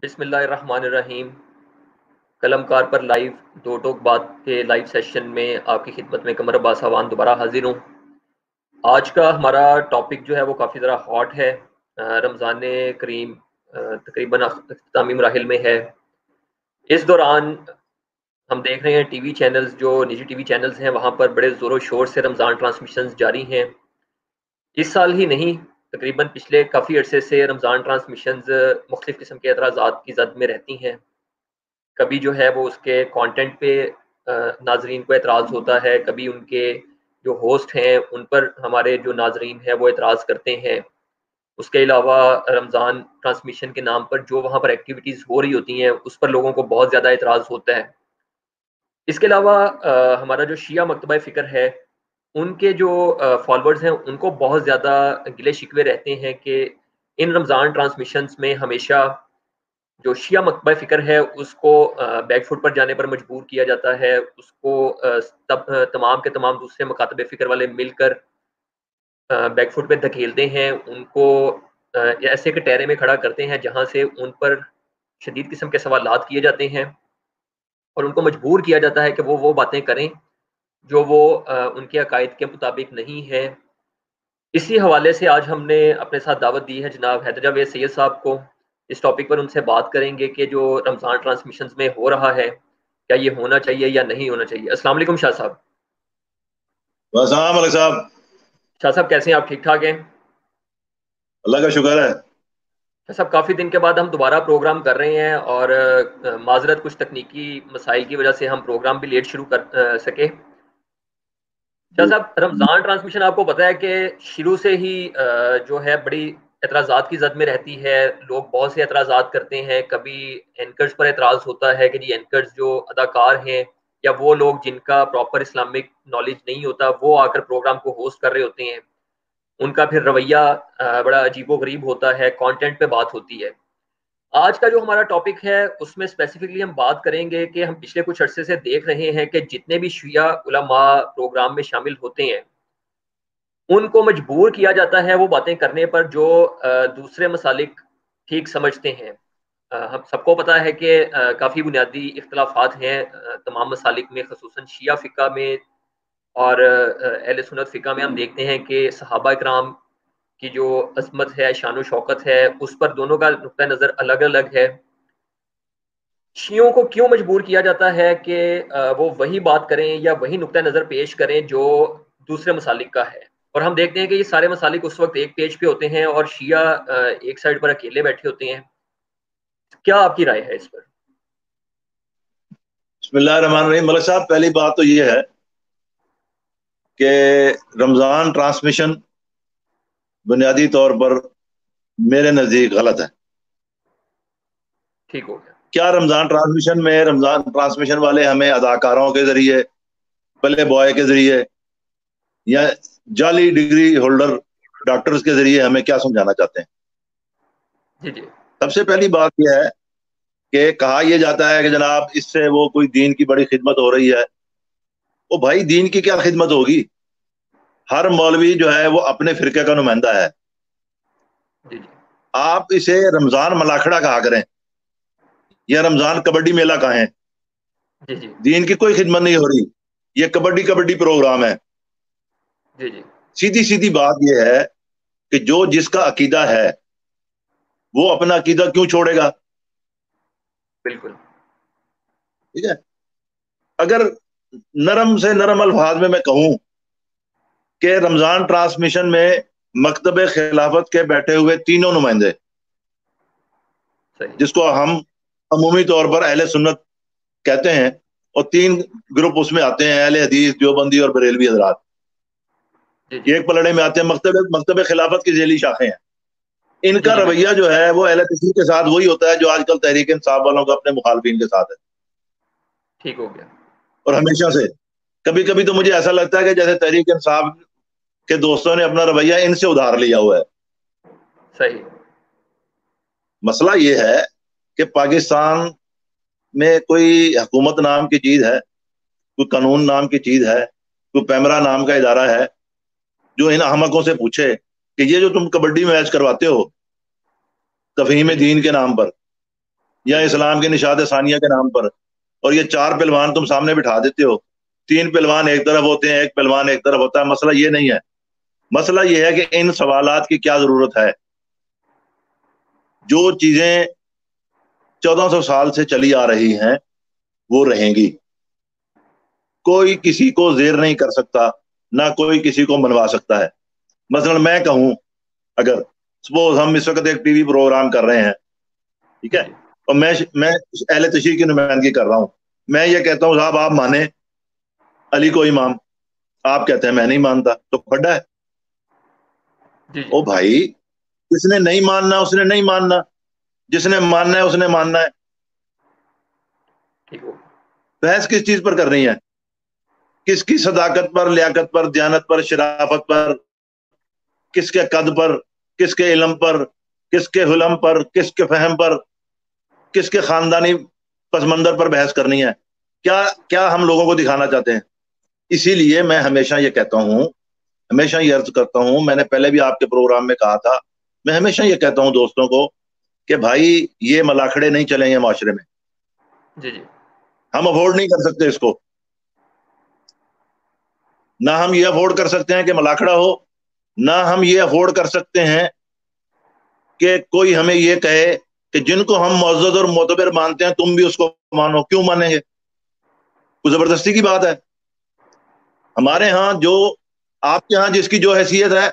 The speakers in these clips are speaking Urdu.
بسم اللہ الرحمن الرحیم۔ قلم کار پر لائیو دو ٹوک بات کے لائیو سیشن میں آپ کی خدمت میں قمر عباس اعوان دوبارہ حاضر ہوں۔ آج کا ہمارا ٹاپک جو ہے وہ کافی ذرا ہاٹ ہے۔ رمضان کریم تقریباً اختتامی مراحل میں ہے۔ اس دوران ہم دیکھ رہے ہیں ٹی وی چینلز، جو نجی ٹی وی چینلز ہیں، وہاں پر بڑے زور و شور سے رمضان ٹرانسمیشنز جاری ہیں۔ اس سال ہی نہیں، تقریباً پچھلے کافی عرصے سے رمضان ٹرانسمیشنز مختلف قسم کے اعتراضات کی زد میں رہتی ہیں۔ کبھی جو ہے وہ اس کے کانٹینٹ پہ ناظرین کو اعتراض ہوتا ہے، کبھی ان کے جو ہوسٹ ہیں ان پر ہمارے جو ناظرین ہیں وہ اعتراض کرتے ہیں۔ اس کے علاوہ رمضان ٹرانسمیشن کے نام پر جو وہاں پر ایکٹیویٹیز ہو رہی ہوتی ہیں اس پر لوگوں کو بہت زیادہ اعتراض ہوتا ہے۔ اس کے علاوہ ہمارا جو شیعہ مکتبہ فکر ہے، ان کے جو فالوورز ہیں ان کو بہت زیادہ گلے شکوے رہتے ہیں کہ ان رمضان ٹرانسمیشنز میں ہمیشہ جو شیعہ مکتبہ فکر ہے اس کو بیک فٹ پر جانے پر مجبور کیا جاتا ہے، اس کو تمام کے تمام دوسرے مکاتب فکر والے مل کر بیک فٹ پہ دھکیلتے ہیں، ان کو ایسے کٹہرے میں کھڑا کرتے ہیں جہاں سے ان پر شدید قسم کے سوالات کیے جاتے ہیں اور ان کو مجبور کیا جاتا ہے کہ وہ باتیں کریں جو وہ ان کے عقائد کے مطابق نہیں ہے۔ اسی حوالے سے آج ہم نے اپنے ساتھ دعوت دی ہے جناب حیدر جاوید سید صاحب کو۔ اس ٹاپک پر ان سے بات کریں گے کہ جو رمضان ٹرانسمیشنز میں ہو رہا ہے کیا یہ ہونا چاہیے یا نہیں ہونا چاہیے۔ السلام علیکم شاہ صاحب۔ السلام علیکم صاحب۔ شاہ صاحب کیسے ہیں آپ؟ ٹھیک ٹھاک ہیں؟ اللہ کا شکر ہے۔ شاہ صاحب کافی دن کے بعد ہم دوبارہ پروگرام کر رہے ہیں اور معذرت کچھ تکنیکی مسائل کی وجہ سے ہم پروگرام بھی لیٹ شروع کر سکے۔ شاہ صاحب رمضان ٹرانسمیشن آپ کو پتہ ہے کہ شروع سے ہی جو ہے بڑی اعتراضات کی زد میں رہتی ہے۔ لوگ بہت سے اعتراضات کرتے ہیں، کبھی اینکرز پر اعتراض ہوتا ہے کہ جی اینکرز جو اداکار ہیں یا وہ لوگ جن کا پراپر اسلامک نالج نہیں ہوتا وہ آ کر پروگرام کو ہوسٹ کر رہے ہوتے ہیں، ان کا پھر رویہ بڑا عجیب و غریب ہوتا ہے، کانٹینٹ پہ بات ہوتی ہے۔ آج کا جو ہمارا ٹاپک ہے اس میں اسپیسیفکلی ہم بات کریں گے کہ ہم پچھلے کچھ عرصے سے دیکھ رہے ہیں کہ جتنے بھی شیعہ علماء پروگرام میں شامل ہوتے ہیں ان کو مجبور کیا جاتا ہے وہ باتیں کرنے پر جو دوسرے مسالک ٹھیک سمجھتے ہیں۔ ہم سب کو پتا ہے کہ کافی بنیادی اختلافات ہیں تمام مسالک میں، خصوصاً شیعہ فقہ میں اور اہل سنت فقہ میں۔ ہم دیکھتے ہیں کہ صحابہ اکرام کی جو عظمت ہے، شان و شوکت ہے، اس پر دونوں کا نقطہ نظر الگ الگ ہے۔ شیعوں کو کیوں مجبور کیا جاتا ہے کہ وہ وہی بات کریں یا وہی نقطہ نظر پیش کریں جو دوسرے مسالک کا ہے؟ اور ہم دیکھتے ہیں کہ یہ سارے مسالک اس وقت ایک پیج پہ ہوتے ہیں اور شیعہ ایک سائڈ پر اکیلے بیٹھے ہوتے ہیں۔ کیا آپ کی رائے ہے اس پر؟ بسم اللہ الرحمن الرحیم۔ ملک صاحب پہلی بات تو یہ ہے کہ رمضان ٹرانسمیشن بنیادی طور پر میرے نزدیک غلط ہے۔ ٹھیک ہو گیا۔ کیا رمضان ٹرانسمیشن والے ہمیں اداکاروں کے ذریعے، پلے بوائے کے ذریعے یا جعلی ڈگری ہولڈر ڈاکٹرز کے ذریعے ہمیں کیا سمجھانا چاہتے ہیں؟ جی جی سب سے پہلی بات یہ ہے کہ کہا یہ جاتا ہے کہ جناب اس سے وہ کوئی دین کی بڑی خدمت ہو رہی ہے۔ وہ بھائی دین کی کیا خدمت ہوگی؟ ہر مولوی جو ہے وہ اپنے فرقے کا نمائندہ ہے۔ جی جی آپ اسے رمضان ملاکھڑا کہا کریں یا رمضان کبڈی میلہ کہیں، جی جی دین کی کوئی خدمت نہیں ہو رہی، یہ کبڈی پروگرام ہے۔ جی جی سیدھی سیدھی بات یہ ہے کہ جو جس کا عقیدہ ہے وہ اپنا عقیدہ کیوں چھوڑے گا؟ بالکل ٹھیک ہے۔ اگر نرم سے نرم الفاظ میں کہوں کہ رمضان ٹرانسمیشن میں مکتب خلافت کے بیٹھے ہوئے تینوں نمائندے، صحیح، جس کو ہم عمومی طور پر اہل سنت کہتے ہیں، اور تین گروپ اس میں آتے ہیں، اہل حدیث، دیوبندی اور بریلوی حضرات، جی جی ایک پلڑے میں آتے ہیں۔ مکتب خلافت کی ذیلی شاخیں ہیں۔ ان جی کا جی رویہ جو ہے وہ اہل تشیع کے ساتھ وہی ہوتا ہے جو آج کل تحریک انصاف والوں کا اپنے مخالفین کے ساتھ ہے، ٹھیک ہو گیا۔ اور ہمیشہ سے۔ کبھی کبھی تو مجھے ایسا لگتا ہے کہ جیسے تحریک انصاف کے دوستوں نے اپنا رویہ ان سے ادھار لیا ہوا ہے۔ صحیح، مسئلہ یہ ہے کہ پاکستان میں کوئی حکومت نام کی چیز ہے، کوئی قانون نام کی چیز ہے، کوئی پیمرا نام کا ادارہ ہے جو ان احمقوں سے پوچھے کہ یہ جو تم کبڈی میچ کرواتے ہو تفہیم دین کے نام پر، یا اسلام کے نشاد ثانیہ کے نام پر, اور یہ 4 پہلوان تم سامنے بٹھا دیتے ہو, 3 پہلوان ایک طرف ہوتے ہیں, 1 پہلوان ایک طرف ہوتا ہے. مسئلہ یہ نہیں ہے, مسئلہ یہ ہے کہ ان سوالات کی کیا ضرورت ہے. جو چیزیں 1400 سال سے چلی آ رہی ہیں وہ رہیں گی, کوئی کسی کو زیر نہیں کر سکتا, نہ کوئی کسی کو منوا سکتا ہے. مثلا میں کہوں, اگر سپوز ہم اس وقت ایک ٹی وی پروگرام کر رہے ہیں, ٹھیک ہے, اور میں اہل تشیع کی نمائندگی کر رہا ہوں, میں یہ کہتا ہوں صاحب آپ مانیں علی کو امام, آپ کہتے ہیں میں نہیں مانتا, تو کھڈا ہے. او بھائی, جس نے نہیں ماننا اس نے نہیں ماننا, جس نے ماننا ہے اس نے ماننا ہے. بحث کس چیز پر کرنی ہے؟ کس کی صداقت پر, لیاقت پر, دیانت پر, شرافت پر, کس کے قد پر, کس کے علم پر, کس کے حلم پر, کس کے فہم پر, کس کے خاندانی پس منظر پر بحث کرنی ہے؟ کیا ہم لوگوں کو دکھانا چاہتے ہیں؟ اسی لیے میں ہمیشہ یہ کہتا ہوں, ہمیشہ یہ عرض کرتا ہوں, میں نے پہلے بھی آپ کے پروگرام میں کہا تھا, میں ہمیشہ یہ کہتا ہوں دوستوں کو کہ بھائی یہ ملاکھڑے نہیں چلیں گے معاشرے میں. ہم افورڈ نہیں کر سکتے اس کو, نہ ہم یہ افورڈ کر سکتے ہیں کہ ملاکھڑا ہو, نہ ہم یہ افورڈ کر سکتے ہیں کہ کوئی ہمیں یہ کہے کہ جن کو ہم معزز اور معتبر مانتے ہیں تم بھی اس کو مانو. کیوں مانیں گے؟ کوئی زبردستی کی بات ہے؟ ہمارے ہاں جو آپ کے ہاں جس کی جو حیثیت ہے,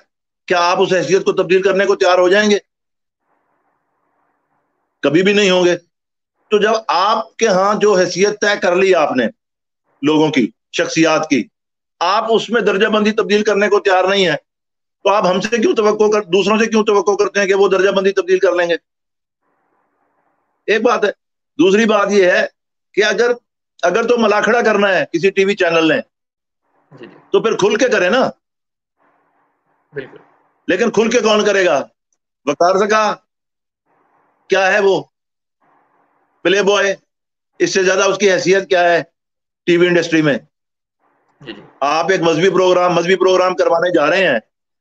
کیا آپ اس حیثیت کو تبدیل کرنے کو تیار ہو جائیں گے؟ کبھی بھی نہیں ہوں گے. تو جب آپ کے ہاں جو حیثیت طے کر لی آپ نے لوگوں کی, شخصیات کی, آپ اس میں درجہ بندی تبدیل کرنے کو تیار نہیں ہے, تو آپ ہم سے کیوں دوسروں سے کیوں توقع کرتے ہیں کہ وہ درجہ بندی تبدیل کر لیں گے؟ ایک بات ہے. دوسری بات یہ ہے کہ اگر تو ملاکھڑا کرنا ہے کسی ٹی وی چینل نے تو پھر کھل کے کرے نا. لیکن کھل کے کون کرے گا؟ وقار سکا کیا ہے, وہ پلے بوائے, اس سے زیادہ اس کی حیثیت کیا ہے ٹی وی انڈسٹری میں؟ آپ ایک مذہبی پروگرام کروانے جا رہے ہیں,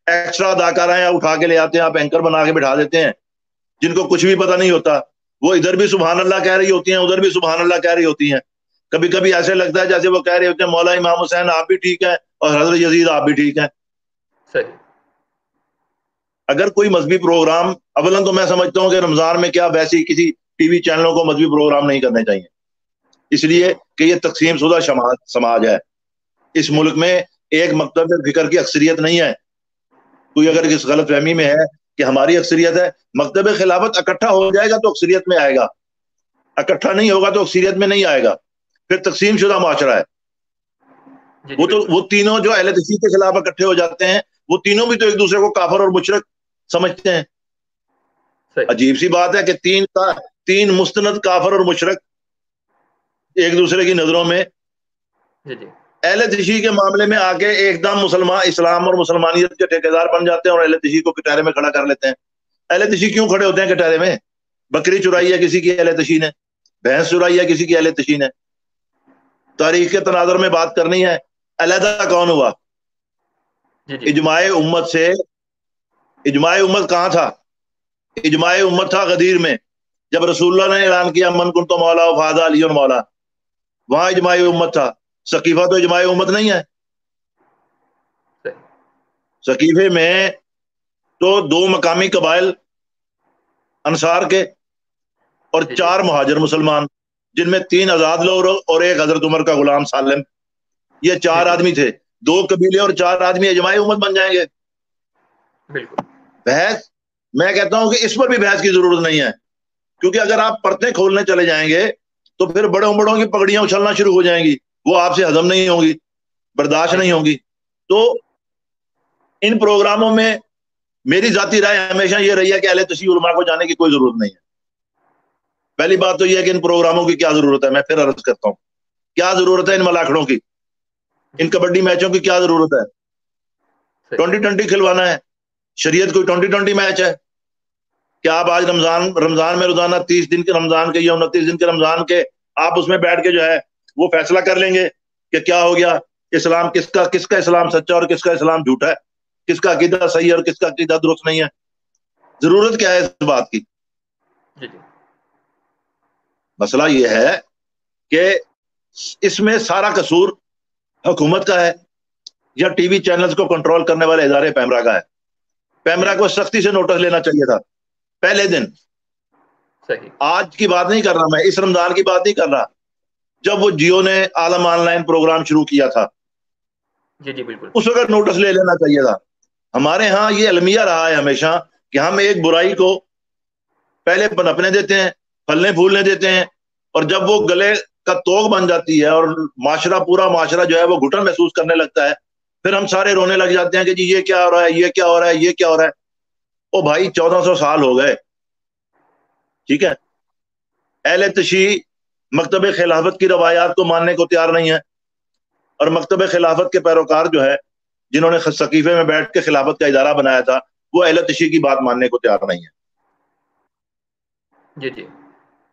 ایکسٹرا اداکار ہیں اٹھا کے لے آتے ہیں, آپ اینکر بنا کے بٹھا دیتے ہیں جن کو کچھ بھی پتہ نہیں ہوتا. وہ ادھر بھی سبحان اللہ کہہ رہی ہوتی ہیں, ادھر بھی سبحان اللہ کہہ رہی ہوتی ہیں. کبھی کبھی ایسے لگتا ہے جیسے وہ کہہ رہے ہوتے ہیں مولا امام حسین آپ بھی ٹھیک ہیں اور حضرت یزید آپ بھی ٹھیک ہیں. اگر کوئی مذہبی پروگرام, اولاً تو میں سمجھتا ہوں کہ رمضان میں کیا ویسی کسی ٹی وی چینلوں کو مذہبی پروگرام نہیں کرنے چاہیے, اس لیے کہ یہ تقسیم شدہ سماج ہے. اس ملک میں ایک مکتب فکر کی اکثریت نہیں ہے. کوئی اگر اس غلط فہمی میں ہے کہ ہماری اکثریت ہے, مکتب خلافت اکٹھا ہو جائے گا تو اکثریت میں آئے گا, اکٹھا نہیں ہوگا تو اکثریت میں نہیں آئے گا, پھر تقسیم شدہ معاشرہ ہے. وہ تینوں جو اہل تشیع کے خلاف اکٹھے ہو جاتے ہیں, وہ تینوں بھی تو ایک دوسرے کو کافر اور مشرک سمجھتے ہیں. عجیب سی بات ہے کہ تین مستند کافر اور مشرک ایک دوسرے کی نظروں میں اہل تشیع کے معاملے میں آ کے ایک دم اسلام اور مسلمانیت کے ٹھیکیدار بن جاتے ہیں اور اہل تشیع کو کٹہرے میں کھڑا کر لیتے ہیں. اہل تشیع کیوں کھڑے ہوتے ہیں کٹہرے میں؟ بکری چرائی ہے کسی کی اہل تشیع نے, بھینس چرائی ہے کسی کی اہل تشیع نے. تاریخ کے تناظر میں بات کرنی ہے, علیحدہ کون ہوا؟ اجماع امت سے. اجماع امت کہاں تھا؟ اجماع امت تھا غدیر میں, جب رسول اللہ نے اعلان کیا من کنت مولا فہذا علی مولا, وہاں اجماع امت تھا. سقیفہ تو اجماع امت نہیں ہے. سقیفے میں تو 2 مقامی قبائل انصار کے اور 4 مہاجر مسلمان, جن میں 3 آزاد لوگ اور 1 حضرت عمر کا غلام سالم, یہ 4 آدمی تھے. 2 قبیلے اور 4 آدمی اجماع امت بن جائیں گے. بحث, میں کہتا ہوں کہ اس پر بھی بحث کی ضرورت نہیں ہے, کیونکہ اگر آپ پرتیں کھولنے چلے جائیں گے تو پھر بڑوں کی پگڑیاں اچھلنا شروع ہو جائیں گی, وہ آپ سے ہضم نہیں ہوں گی, برداشت نہیں ہوں گی. تو ان پروگراموں میں میری ذاتی رائے ہمیشہ یہ رہی ہے کہ اہل تشیع علماء کو جانے کی کوئی ضرورت نہیں ہے. پہلی بات تو یہ ہے کہ ان پروگراموں کی کیا ضرورت ہے, میں پھر عرض کرتا ہوں, کیا ضرورت ہے ان ملاکھڑوں کی, ان کبڈی میچوں کی کیا ضرورت ہے؟ 2020 کھلوانا ہے, شریعت کوئی 2020 میچ ہے کہ آپ آج رمضان میں روزانہ 30 دن کے رمضان کے یا 29 دن کے رمضان کے آپ اس میں بیٹھ کے جو ہے وہ فیصلہ کر لیں گے کہ کیا ہو گیا, اسلام کس کا اسلام سچا اور کس کا اسلام جھوٹا ہے, کس کا عقیدہ صحیح ہے اور کس کا عقیدہ درست نہیں ہے. ضرورت کیا ہے اس بات کی؟ مسئلہ یہ ہے کہ اس میں سارا قصور حکومت کا ہے یا ٹی وی چینلز کو کنٹرول کرنے والے ادارے پیمرا کا ہے. پیمرا کو سختی سے نوٹس لینا چاہیے تھا پہلے دن. صحیح. آج کی بات نہیں کر رہا میں, اس رمضان کی بات نہیں کر رہا, جب وہ جیو نے عالم آن لائن پروگرام شروع کیا تھا جی بالکل, اس وقت نوٹس لے لینا چاہیے تھا. ہمارے ہاں یہ المیہ رہا ہے ہمیشہ کہ ہم ایک برائی کو پہلے پنپنے دیتے ہیں, پھلنے پھولنے دیتے ہیں, اور جب وہ گلے کا توق بن جاتی ہے اور معاشرہ, پورا معاشرہ جو ہے وہ گھٹن محسوس کرنے لگتا ہے, پھر ہم سارے رونے لگ جاتے ہیں کہ جی یہ کیا ہو رہا ہے, یہ کیا ہو رہا ہے, یہ کیا ہو رہا ہے. او بھائی 1400 سال ہو گئے, ٹھیک ہے, اہل تشیع مکتب خلافت کی روایات کو ماننے کو تیار نہیں ہے, اور مکتب خلافت کے پیروکار جو ہے جنہوں نے سقیفے میں بیٹھ کے خلافت کا ادارہ بنایا تھا وہ اہل تشیع کی بات ماننے کو تیار نہیں ہے. جی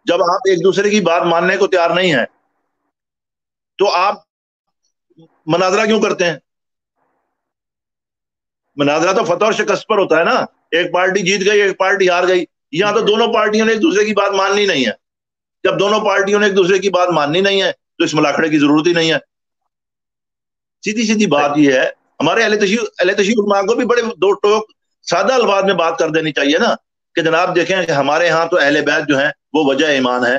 جب آپ ایک دوسرے کی بات ماننے کو تیار نہیں ہیں تو آپ مناظرہ کیوں کرتے ہیں؟ مناظرہ تو فتح اور شکست پر ہوتا ہے نا, ایک پارٹی جیت گئی ایک پارٹی ہار گئی. یہاں تو دونوں پارٹیوں نے ایک دوسرے کی بات ماننی نہیں ہے. جب دونوں پارٹیوں نے ایک دوسرے کی بات ماننی نہیں ہے تو اس ملاقڑے کی ضرورت ہی نہیں ہے. سیدھی سیدھی بات یہ ہے. ہمارے اہل تشیع علماء کو بھی بڑے دو ٹوک سادہ الفاظ میں بات کر دینی چاہیے نا کہ جناب دیکھیں کہ ہمارے ہاں تو اہل بیت جو ہیں وہ وجہ ایمان ہے,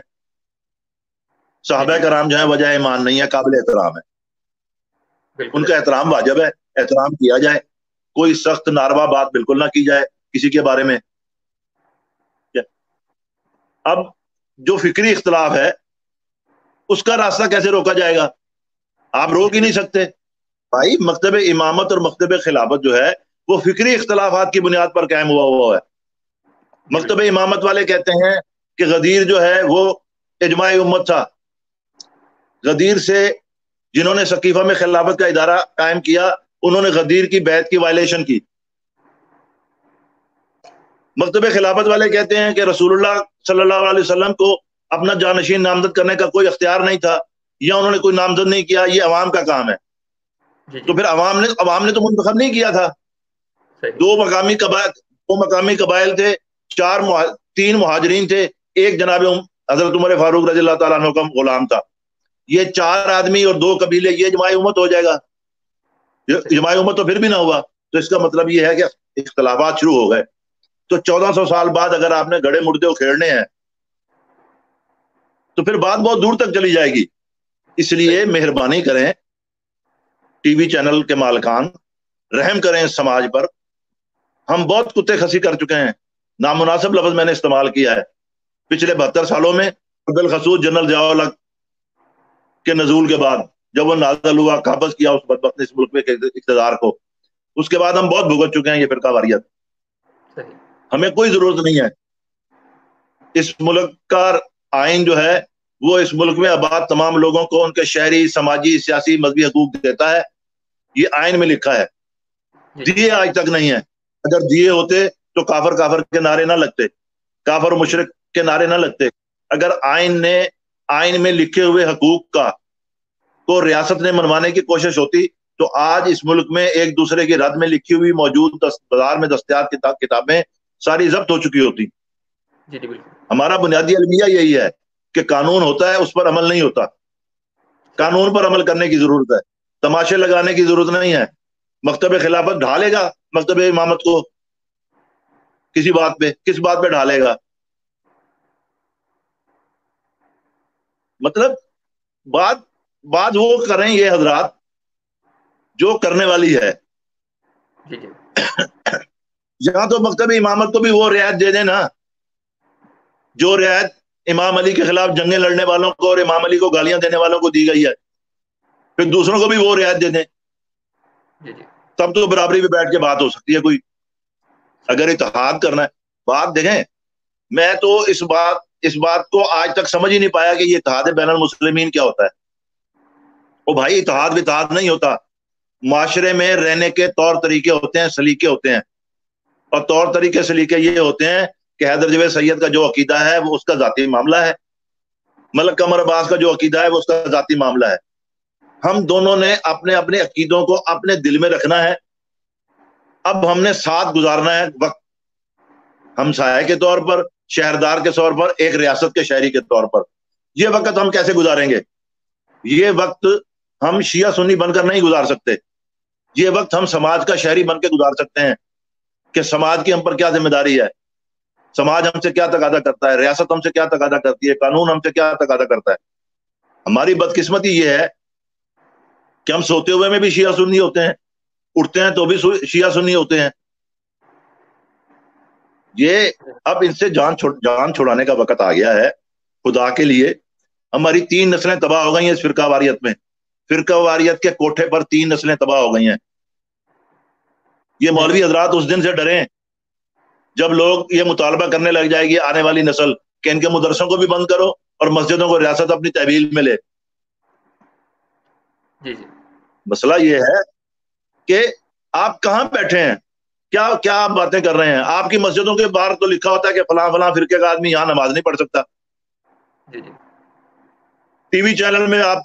صحابہ کرام جو ہیں وجہ ایمان نہیں ہے, قابل احترام ہے, ان کا احترام واجب ہے, احترام کیا جائے, کوئی سخت ناروا بات بالکل نہ کی جائے کسی کے بارے میں. اب جو فکری اختلاف ہے اس کا راستہ کیسے روکا جائے گا؟ آپ روک ہی نہیں سکتے بھائی. مکتب امامت اور مکتب خلافت جو ہے وہ فکری اختلافات کی بنیاد پر قائم ہوا ہے. مکتب امامت والے کہتے ہیں کہ غدیر جو ہے وہ اجماع امت تھا. غدیر سے جنہوں نے سقیفہ میں خلافت کا ادارہ قائم کیا انہوں نے غدیر کی بیعت کی وائلیشن کی. مکتب خلافت والے کہتے ہیں کہ رسول اللہ صلی اللہ علیہ وسلم کو اپنا جانشین نامزد کرنے کا کوئی اختیار نہیں تھا, یا انہوں نے کوئی نامزد نہیں کیا, یہ عوام کا کام ہے. تو پھر عوام نے تو منتخب نہیں کیا تھا. دو مقامی قبائل تھے, 3 مہاجرین تھے, ایک جناب حضرت عمر فاروق رضی اللہ تعالیٰ عنہ کا غلام تھا. یہ 4 آدمی اور 2 قبیلے, یہ اجماع امت ہو جائے گا؟ اجماع امت تو پھر بھی نہ ہوا. تو اس کا مطلب یہ ہے کہ اختلافات شروع ہو گئے. تو 1400 سال بعد اگر آپ نے گڑھے مردے کھیڑنے ہیں تو پھر بات بہت دور تک چلی جائے گی. اس لیے مہربانی کریں ٹی وی چینل کے مالکان, رحم کریں اس سماج پر. ہم بہت کتے خسی کر چکے ہیں, نامناسب لفظ میں نے استعمال کیا ہے پچھلے 72 سالوں میں, بالخصوص جنرل ضیاء الحق کے نزول کے بعد جب وہ نازل ہوا, قابض کیا اس بدبخت نے اس ملک میں اقتدار کو, اس کے بعد ہم بہت بھگت چکے ہیں یہ فرقہ واریت. ہمیں کوئی ضرورت نہیں ہے. اس ملک کا آئین جو ہے وہ اس ملک میں آباد تمام لوگوں کو ان کے شہری, سماجی, سیاسی, مذہبی حقوق دیتا ہے. یہ آئین میں لکھا ہے. دیے آج تک نہیں ہے. اگر دیے ہوتے تو کافر کے نعرے نہ لگتے, کافر مشرک کے نعرے نہ لگتے. اگر آئین میں لکھے ہوئے حقوق کو ریاست نے منوانے کی کوشش ہوتی تو آج اس ملک میں ایک دوسرے کی رد میں لکھی ہوئی موجود بازار میں دستیاب کتابیں ساری ضبط ہو چکی ہوتی. ہمارا بنیادی المیہ یہی ہے کہ قانون ہوتا ہے, اس پر عمل نہیں ہوتا. قانون پر عمل کرنے کی ضرورت ہے, تماشے لگانے کی ضرورت نہیں ہے. مکتب خلافت ڈھالے گا مکتب امامت کو کسی بات پہ, کس بات پہ ڈھالے گا؟ مطلب بات وہ کریں یہ حضرات جو کرنے والی ہے. یہاں تو مکتب امامت کو بھی وہ رعایت دے دیں نا جو رعایت امام علی کے خلاف جنگیں لڑنے والوں کو اور امام علی کو گالیاں دینے والوں کو دی گئی ہے. پھر دوسروں کو بھی وہ رعایت دے دیں, تب تو برابری پہ بیٹھ کے بات ہو سکتی ہے. کوئی اگر اتحاد کرنا ہے, بات دیکھیں, میں تو اس بات کو آج تک سمجھ ہی نہیں پایا کہ یہ اتحاد بین المسلمین کیا ہوتا ہے. وہ بھائی اتحاد نہیں ہوتا. معاشرے میں رہنے کے طور طریقے ہوتے ہیں, سلیقے ہوتے ہیں, اور طور طریقے سلیقے یہ ہوتے ہیں کہ حیدر جوید سید کا جو عقیدہ ہے وہ اس کا ذاتی معاملہ ہے, ملک قمر عباس کا جو عقیدہ ہے وہ اس کا ذاتی معاملہ ہے. ہم دونوں نے اپنے اپنے عقیدوں کو اپنے دل میں رکھنا ہے. اب ہم نے ساتھ گزارنا ہے وقت, ہم سایہ کے طور پر, شہردار کے طور پر, ایک ریاست کے شہری کے طور پر. یہ وقت ہم کیسے گزاریں گے؟ یہ وقت ہم شیعہ سنی بن کر نہیں گزار سکتے. یہ وقت ہم سماج کا شہری بن کے گزار سکتے ہیں کہ سماج کی ہم پر کیا ذمہ داری ہے، سماج ہم سے کیا تقاضا کرتا ہے، ریاست ہم سے کیا تقاضا کرتی ہے، قانون ہم سے کیا تقاضا کرتا ہے. ہماری بدقسمتی یہ ہے کہ ہم سوتے ہوئے میں بھی شیعہ سنی ہوتے ہیں، اٹھتے ہیں تو بھی شیعہ سنی ہوتے ہیں. یہ اب ان سے جان چھڑانے کا وقت آ گیا ہے. خدا کے لیے ہماری 3 نسلیں تباہ ہو گئی ہیں اس فرقہ واریت میں. فرقہ واریت کے کوٹھے پر 3 نسلیں تباہ ہو گئی ہیں. یہ مولوی حضرات اس دن سے ڈریں جب لوگ یہ مطالبہ کرنے لگ جائے گی آنے والی نسل کہ ان کے مدرسوں کو بھی بند کرو اور مسجدوں کو ریاست اپنی تحویل میں لے. مسئلہ یہ ہے کہ آپ کہاں بیٹھے ہیں، کیا آپ باتیں کر رہے ہیں؟ آپ کی مسجدوں کے باہر تو لکھا ہوتا ہے کہ فلاں فلاں فرقے کا آدمی یہاں نماز نہیں پڑھ سکتا. ٹی وی چینل میں آپ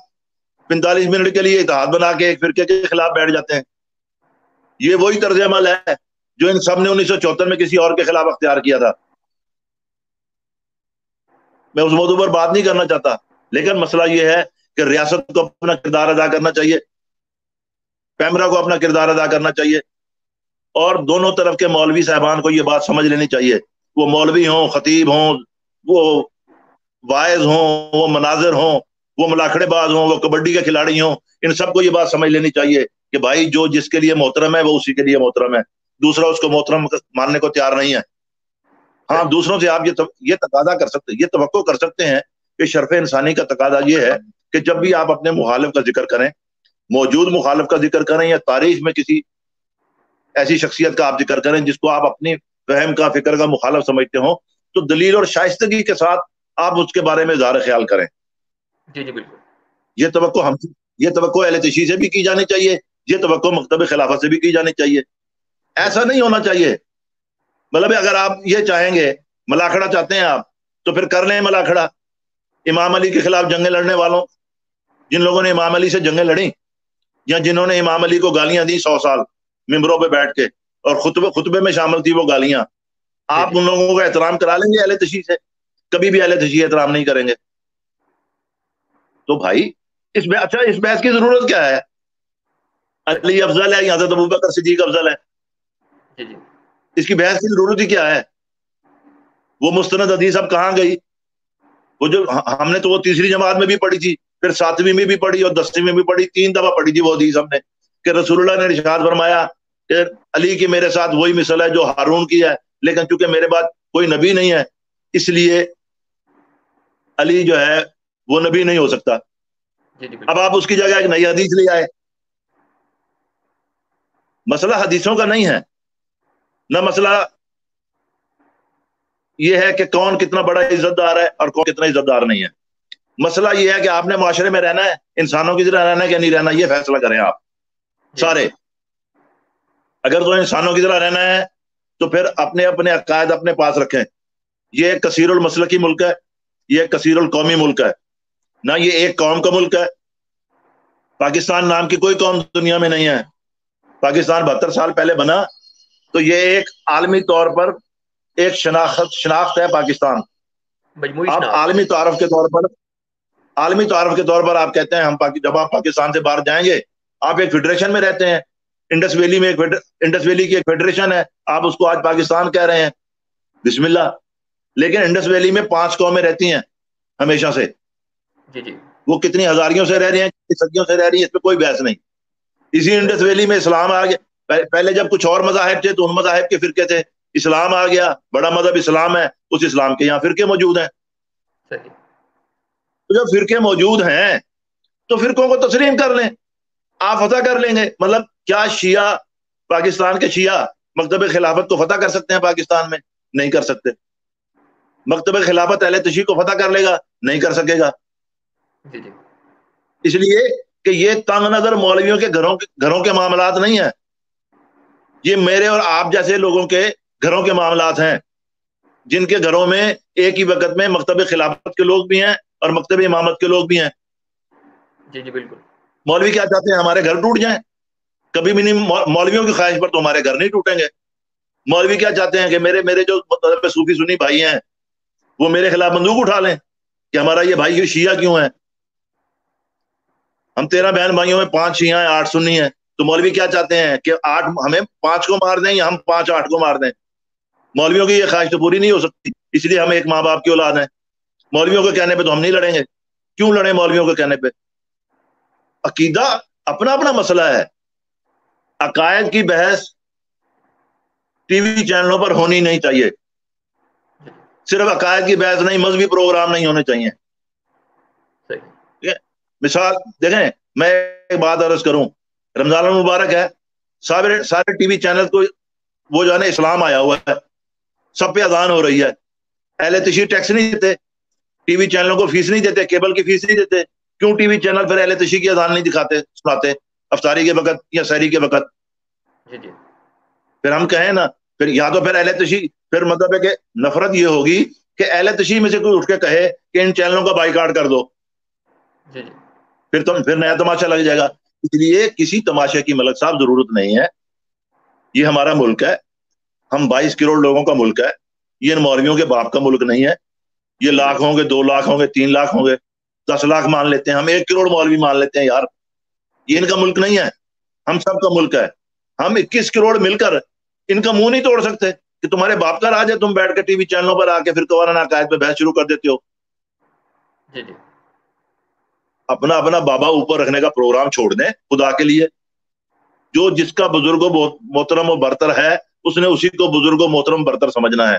45 منٹ کے لیے اتحاد بنا کے ایک فرقے کے خلاف بیٹھ جاتے ہیں. یہ وہی طرز عمل ہے جو ان سب نے 1974 میں کسی اور کے خلاف اختیار کیا تھا. میں اس موضوع پر بات نہیں کرنا چاہتا، لیکن مسئلہ یہ ہے کہ ریاست کو اپنا کردار ادا کرنا چاہیے، پیمرا کو اپنا کردار ادا کرنا چاہیے، اور دونوں طرف کے مولوی صاحبان کو یہ بات سمجھ لینی چاہیے. وہ مولوی ہوں، خطیب ہوں، وہ واعظ ہوں، وہ مناظر ہوں، وہ ملاکھڑے باز ہوں، وہ کبڈی کے کھلاڑی ہوں، ان سب کو یہ بات سمجھ لینی چاہیے کہ بھائی جو جس کے لیے محترم ہے وہ اسی کے لیے محترم ہے، دوسرا اس کو محترم ماننے کو تیار نہیں ہے. ہاں، دوسروں سے آپ یہ تقاضا کر سکتے، یہ توقع کر سکتے ہیں کہ شرف انسانی کا تقاضا یہ ہے کہ جب بھی آپ اپنے مخالف کا ذکر کریں، موجود مخالف کا ذکر کریں یا تاریخ میں کسی ایسی شخصیت کا آپ ذکر کریں جس کو آپ اپنی فہم کا، فکر کا مخالف سمجھتے ہوں، تو دلیل اور شائستگی کے ساتھ آپ اس کے بارے میں اظہار خیال کریں. جی بالکل. یہ توقع اہل تشیع سے بھی کی جانی چاہیے، یہ توقع مکتب خلافت سے بھی کی جانی چاہیے. ایسا نہیں ہونا چاہیے. مطلب اگر آپ یہ چاہیں گے، ملاکھڑا چاہتے ہیں آپ، تو پھر کر لیں ملاکھڑا. امام علی کے خلاف جنگیں لڑنے والوں، جن لوگوں نے امام علی سے جنگیں لڑیں یا جنہوں نے امام علی کو گالیاں دی 100 سال ممبروں پہ بیٹھ کے، اور خطبے میں شامل تھی وہ گالیاں، آپ ان لوگوں کا احترام کرا لیں گے اہل تشیع سے؟ کبھی بھی اہل تشیع احترام نہیں کریں گے. تو بھائی اس بحث کی ضرورت کیا ہے؟ علی افضل ہے یا حضرت ابوبکر صدیق افضل ہے؟ اس کی بحث کی ضرورت ہی کیا ہے؟ وہ مستند حدیث اب کہاں گئی؟ وہ جو ہم نے تو وہ تیسری جماعت میں بھی پڑھی تھی، پھر 7ویں میں بھی پڑھی اور 10ویں میں بھی پڑھی، 3 دفعہ پڑھی تھی وہ حدیث ہم نے کہ رسول اللہ نے ارشاد فرمایا کہ علی کی میرے ساتھ وہی مثل ہے جو ہارون کی ہے، لیکن چونکہ میرے بعد کوئی نبی نہیں ہے اس لیے علی جو ہے وہ نبی نہیں ہو سکتا. اب آپ اس کی جگہ ایک نئی حدیث لے آئے. مسئلہ حدیثوں کا نہیں ہے، نہ مسئلہ یہ ہے کہ کون کتنا بڑا عزت دار ہے اور کون کتنا عزت دار نہیں ہے. مسئلہ یہ ہے کہ آپ نے معاشرے میں رہنا ہے، انسانوں کی طرح رہنا ہے کہ نہیں رہنا، یہ فیصلہ کریں آپ سارے. اگر تو انسانوں کی طرح رہنا ہے تو پھر اپنے اپنے عقائد اپنے پاس رکھیں. یہ ایک کثیر المسلکی ملک ہے، یہ ایک کثیر القومی ملک ہے، نہ یہ ایک قوم کا ملک ہے. پاکستان نام کی کوئی قوم دنیا میں نہیں ہے. پاکستان 72 سال پہلے بنا تو یہ ایک عالمی طور پر ایک شناخت ہے پاکستان. آپ عالمی تعارف کے طور پر آپ کہتے ہیں جب آپ پاکستان سے باہر جائیں گے، آپ ایک فیڈریشن میں رہتے ہیں، انڈس ویلی کی ایک فیڈریشن ہے، آپ اس کو آج پاکستان کہہ رہے ہیں، بسم اللہ. لیکن انڈس ویلی میں 5 قومیں رہتی ہیں ہمیشہ سے. وہ کتنی ہزاریوں سے رہ رہی ہیں، کتنی صدیوں سے رہ رہی ہیں، اس پہ کوئی بحث نہیں. اسی انڈس ویلی میں اسلام آ گیا. پہلے جب کچھ اور مذاہب تھے تو ان مذاہب کے فرقے تھے، اسلام آ گیا، بڑا مذہب اسلام ہے، اس اسلام کے یہاں فرقے موجود ہیں. تو جب فرقے موجود ہیں تو فرقوں کو تسلیم کر لیں، آپ فتح کر لیں گے. مطلب کیا شیعہ، پاکستان کے شیعہ مکتب خلافت کو فتح کر سکتے ہیں پاکستان میں؟ نہیں کر سکتے. مکتب خلافت اہل تشیع کو فتح کر لے گا؟ نہیں کر سکے گا. اس لیے کہ یہ تنگ نظر مولویوں کے گھروں کے معاملات نہیں ہیں، یہ میرے اور آپ جیسے لوگوں کے گھروں کے معاملات ہیں، جن کے گھروں میں ایک ہی وقت میں مکتب خلافت کے لوگ بھی ہیں اور مکتب امامت کے لوگ بھی ہیں. بالکل. مولوی کیا چاہتے ہیں؟ ہمارے گھر ٹوٹ جائیں؟ کبھی بھی نہیں. مولویوں کی خواہش پر تو ہمارے گھر نہیں ٹوٹیں گے. مولوی کیا چاہتے ہیں کہ میرے جو صوفی سنی بھائی ہیں وہ میرے خلاف بندوق اٹھا لیں؟ کہ ہمارا یہ بھائی شیعہ کیوں ہے؟ ہم 13 بہن بھائیوں میں 5 شیعہ ہیں، 8 سنی ہیں، تو مولوی کیا چاہتے ہیں کہ 8 ہمیں 5 کو مار دیں یا ہم 5 8 کو مار دیں؟ مولویوں کی یہ خواہش تو پوری نہیں ہو سکتی، اس لیے ہم ایک ماں باپ کی اولاد ہیں. مولویوں کے کہنے پہ تو ہم نہیں لڑیں گے. کیوں لڑیں مولویوں کے کہنے پہ؟ عقیدہ اپنا اپنا مسئلہ ہے. عقائد کی بحث ٹی وی چینلوں پر ہونی نہیں چاہیے. صرف عقائد کی بحث نہیں، مذہبی پروگرام نہیں ہونے چاہیے. مثال دیکھیں، میں ایک بات عرض کروں، رمضان المبارک ہے، سارے ٹی وی چینل کو وہ جو ہے نا اسلام آیا ہوا ہے، سب پہ اذان ہو رہی ہے. اہل تشیع ٹیکس نہیں دیتے، ٹی وی چینلوں کو فیس نہیں دیتے، کیبل کی فیس نہیں دیتے. کیوں ٹی وی چینل پھر اہل تشیع کی اذان نہیں دکھاتے سناتے افطاری کے وقت یا سحری کے وقت؟ پھر ہم کہیں نا، پھر یا تو پھر اہل تشیع، پھر مطلب ہے کہ نفرت یہ ہوگی کہ اہل تشیع میں سے کوئی اٹھ کے کہے کہ ان چینلوں کا بائیکاٹ کر دو، پھر نیا تماشا لگ جائے گا. اس لیے کسی تماشے کی ملک صاحب ضرورت نہیں ہے. یہ ہمارا ملک ہے، ہم 22 کروڑ لوگوں کا ملک ہے. یہ ان مولویوں کے باپ کا ملک نہیں ہے. یہ لاکھ ہوں گے، 2 لاکھ ہوں گے، 3 لاکھ ہوں گے، 10 لاکھ مان لیتے ہیں، ہم 1 کروڑ مولوی مان لیتے ہیں. یار یہ ان کا ملک نہیں ہے، ہم سب کا ملک ہے. ہم 21 کروڑ مل کر ان کا منہ نہیں توڑ سکتے کہ تمہارے باپ کا راج ہے، تم بیٹھ کے ٹی وی چینلوں پر آ کے پھر وارانہ عقائد پہ بحث شروع کر دیتے ہو. اپنا اپنا بابا اوپر رکھنے کا پروگرام چھوڑ دیں خدا کے لیے. جو جس کا بزرگ و محترم و برتر ہے، اس نے اسی کو بزرگ و محترم برتر سمجھنا ہے.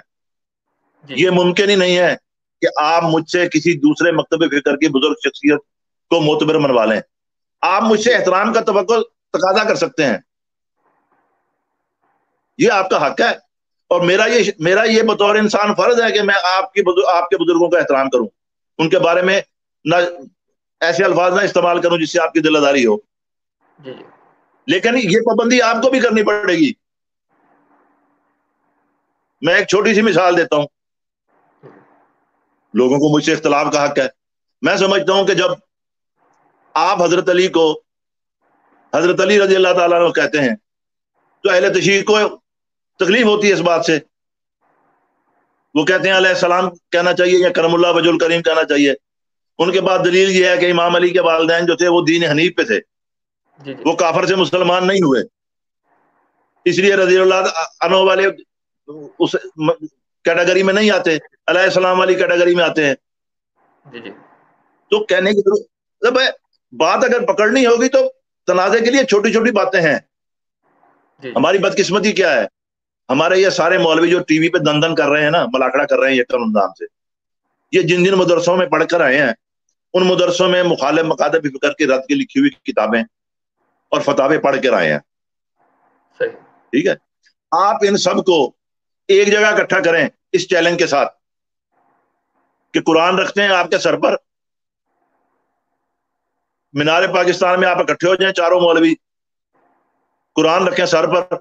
یہ ممکن ہی نہیں ہے کہ آپ مجھ سے کسی دوسرے مکتب فکر کی بزرگ شخصیت کو معتبر منوا لیں. آپ مجھ سے احترام کا توقع تقاضا کر سکتے ہیں، یہ آپ کا حق ہے. اور میرا یہ بطور انسان فرض ہے کہ میں آپ کے بزرگوں کا احترام کروں، ان کے بارے میں نہ ایسے الفاظ نہ استعمال کروں جس سے آپ کی دل آزاری ہو. لیکن یہ پابندی آپ کو بھی کرنی پڑے گی. میں ایک چھوٹی سی مثال دیتا ہوں. لوگوں کو مجھ سے اختلاف کا حق ہے. میں سمجھتا ہوں کہ جب آپ حضرت علی کو حضرت علی رضی اللہ تعالیٰ عنہ کہتے ہیں تو اہل تشیع کو تکلیف ہوتی ہے اس بات سے. وہ کہتے ہیں علیہ السلام کہنا چاہیے یا کرم اللہ وجہ الکریم کہنا چاہیے. ان کے بعد دلیل یہ ہے کہ امام علی کے والدین جو تھے وہ دین حنیف پہ تھے، وہ کافر سے مسلمان نہیں ہوئے، اس لیے رضی اللہ عنہ والے اس کیٹیگری میں نہیں آتے، علیہ السلام والی کیٹیگری میں آتے ہیں. تو کہنے کی ضرورت بات اگر پکڑنی ہوگی تو تنازع کے لیے چھوٹی چھوٹی باتیں ہیں. ہماری بدقسمتی کیا ہے، ہمارے یہ سارے مولوی جو ٹی وی پہ دن دن کر رہے ہیں نا، ملاقڑا کر رہے ہیں یہ رمضان سے، یہ جن جن مدرسوں میں پڑھ کر آئے ہیں ان مدرسوں میں مخالف مکاتب فکر کی رد کی لکھی ہوئی کتابیں اور فتاوے پڑھ کر آئے ہیں. ٹھیک ہے، آپ ان سب کو ایک جگہ اکٹھا کریں اس چیلنج کے ساتھ کہ قرآن رکھتے ہیں آپ کے سر پر، مینار پاکستان میں آپ اکٹھے ہو جائیں چاروں مولوی، قرآن رکھیں سر پر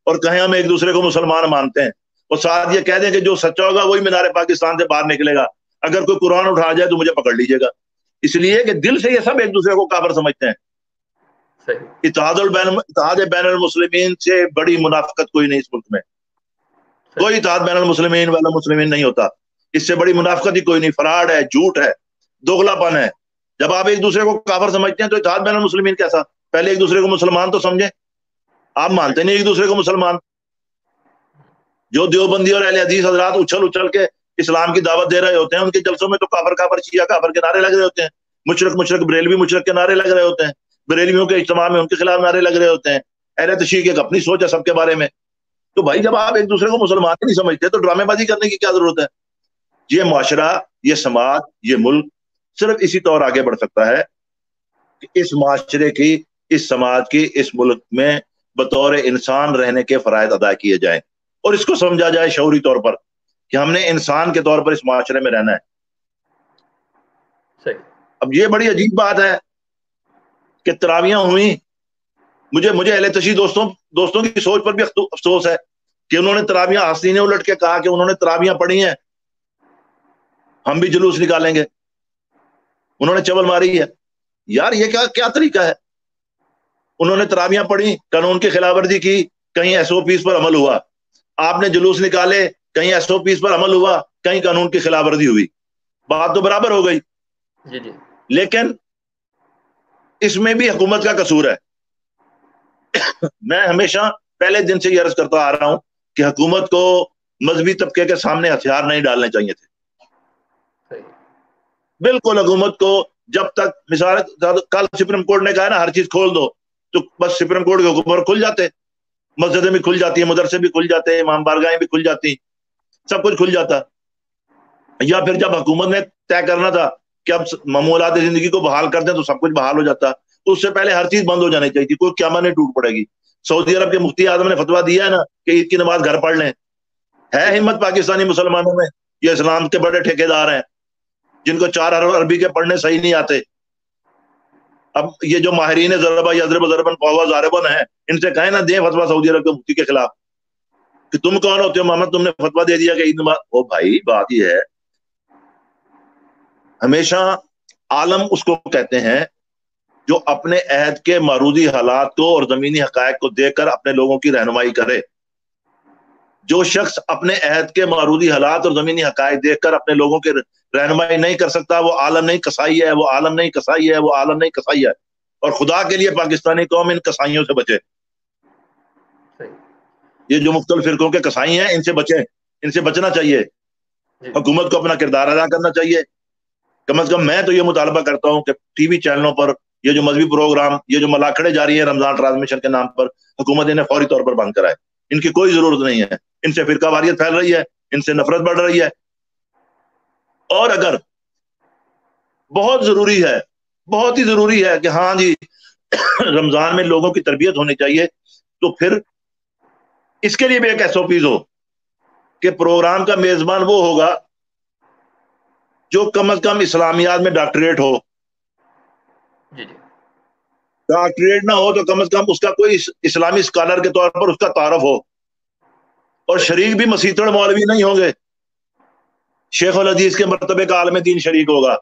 اور کہیں ہم ایک دوسرے کو مسلمان مانتے ہیں، اور ساتھ یہ کہہ دیں کہ جو سچا ہوگا وہی مینار پاکستان سے باہر نکلے گا، اگر کوئی قرآن اٹھا جائے تو مجھے پکڑ لیجیے گا. اس لیے کہ دل سے یہ سب ایک دوسرے کو کافر سمجھتے ہیں. اتحاد بین المسلمین سے بڑی منافقت کوئی نہیں اس ملک میں، کوئی اتحاد بین المسلمین والا مسلمین نہیں ہوتا، اس سے بڑی منافقت ہی کوئی نہیں. فراڈ ہے، جھوٹ ہے، دوغلا پن ہے. جب آپ ایک دوسرے کو کافر سمجھتے ہیں تو اتحاد بین المسلمین کیسا؟ پہلے ایک دوسرے کو مسلمان تو سمجھیں. آپ مانتے نہیں ایک دوسرے کو مسلمان. جو دیوبندی اور اہل حدیث حضرات اچھل اچھل کے اسلام کی دعوت دے رہے ہوتے ہیں، ان کے جلسوں میں تو کافر کافر شیعہ کافر کے نعرے لگ رہے ہوتے ہیں، مشرک بریلوی مشرک کے نعرے لگ رہے ہوتے ہیں، بریلویوں کے اجتماع میں ان کے خلاف نعرے لگ رہے ہوتے ہیں. اہل تشیع کی ایک اپنی سوچ ہے سب کے بارے میں. تو بھائی جب آپ ایک دوسرے کو مسلمان نہیں سمجھتے تو ڈرامے بازی کرنے کی کیا ضرورت ہے؟ یہ معاشرہ، یہ سماج، یہ ملک صرف اسی طور آگے بڑھ سکتا ہے کہ اس معاشرے کی، اس سماج کی، اس ملک میں بطور انسان رہنے کے فرائض ادا کیے جائیں اور اس کو سمجھا جائے شعوری طور پر کہ ہم نے انسان کے طور پر اس معاشرے میں رہنا ہے. اب یہ بڑی عجیب بات ہے کہ تراویاں ہوئیں. مجھے اہل تشیع دوستوں کی سوچ پر بھی افسوس ہے کہ انہوں نے تراویاں آستینے الٹ کے کہا کہ انہوں نے تراویاں پڑھی ہیں، ہم بھی جلوس نکالیں گے. انہوں نے چول ماری ہے. یار یہ کیا طریقہ ہے؟ انہوں نے تراویاں پڑھی، قانون کی خلاف ورزی کی، کہیں ایس او پیز پر عمل ہوا. آپ نے جلوس نکالے، کہیں ایس او پیز پر عمل ہوا، کہیں قانون کی خلاف ورزی ہوئی. بات تو برابر ہو گئی. جی جی لیکن اس میں بھی حکومت کا قصور ہے. میں ہمیشہ پہلے دن سے یہ عرض کرتا آ رہا ہوں کہ حکومت کو مذہبی طبقے کے سامنے ہتھیار نہیں ڈالنے چاہیے تھے. صحیح. بالکل حکومت کو جب تک مثال کل سپریم کورٹ نے کہا نا ہر چیز کھول دو, تو بس سپریم کورٹ کے حکم پر کھل جاتے, مسجدیں بھی کھل جاتی ہیں, مدرسے بھی کھل جاتے ہیں, امام بارگاہیں بھی کھل جاتی, سب کچھ کھل جاتا. یا پھر جب حکومت نے طے کرنا تھا کہ اب معمولات زندگی کو بحال کر دیں تو سب کچھ بحال ہو جاتا. اس سے پہلے ہر چیز بند ہو جانی چاہیے تھی, کوئی قیامت نہیں ٹوٹ پڑے گی. سعودی عرب کے مفتی اعظم نے فتویٰ دیا ہے نا کہ عید کی نماز گھر پڑھ لیں. ہے ہمت پاکستانی مسلمانوں میں؟ یہ اسلام کے بڑے ٹھیکیدار ہیں جن کو 4 حرف عربی کے پڑھنے صحیح نہیں آتے. اب یہ جو ماہرین ضربہ یضرب ضربا فہو ضارب ہیں, ان سے کہیں نہ دیں فتویٰ سعودی عرب کے مفتی کے خلاف کہ تم کون ہوتے ہو محمد, تم نے فتویٰ دے دیا کہ عید نماز. او بھائی بات یہ ہے, ہمیشہ عالم اس کو کہتے ہیں جو اپنے عہد کے معروضی حالات کو اور زمینی حقائق کو دیکھ کر اپنے لوگوں کی رہنمائی کرے. جو شخص اپنے عہد کے معروضی حالات اور زمینی حقائق دیکھ کر اپنے لوگوں کی رہنمائی نہیں کر سکتا, وہ عالم نہیں کسائی ہے, وہ عالم نہیں کسائی ہے, وہ عالم نہیں کسائی ہے. اور خدا کے لیے پاکستانی قوم ان کسائیوں سے بچے. یہ جو مختلف فرقوں کے کسائی ہیں ان سے بچیں, ان سے بچنا چاہیے. حکومت کو اپنا کردار ادا کرنا چاہیے. کم از کم میں تو یہ مطالبہ کرتا ہوں کہ ٹی وی چینلوں پر یہ جو مذہبی پروگرام, یہ جو ملاکھڑے جاری ہیں رمضان ٹرانسمیشن کے نام پر, حکومت انہیں فوری طور پر بند کرائے. ان کی کوئی ضرورت نہیں ہے. ان سے فرقہ واریت پھیل رہی ہے, ان سے نفرت بڑھ رہی ہے. اور اگر بہت ضروری ہے, بہت ہی ضروری ہے کہ ہاں جی رمضان میں لوگوں کی تربیت ہونی چاہیے, تو پھر اس کے لیے بھی ایک ایس او پیز ہو کہ پروگرام کا میزبان وہ ہوگا جو کم از کم اسلامیات میں ڈاکٹریٹ ہو. جی جی ڈاکٹریٹ نہ ہو تو کم از کم اس کا کوئی اسلامی اسکالر کے طور پر اس کا تعارف ہو. اور شریک بھی مسیطڑ مولوی نہیں ہوں گے, شیخ الحدیث کے مرتبے کا عالم دین شریک ہوگا.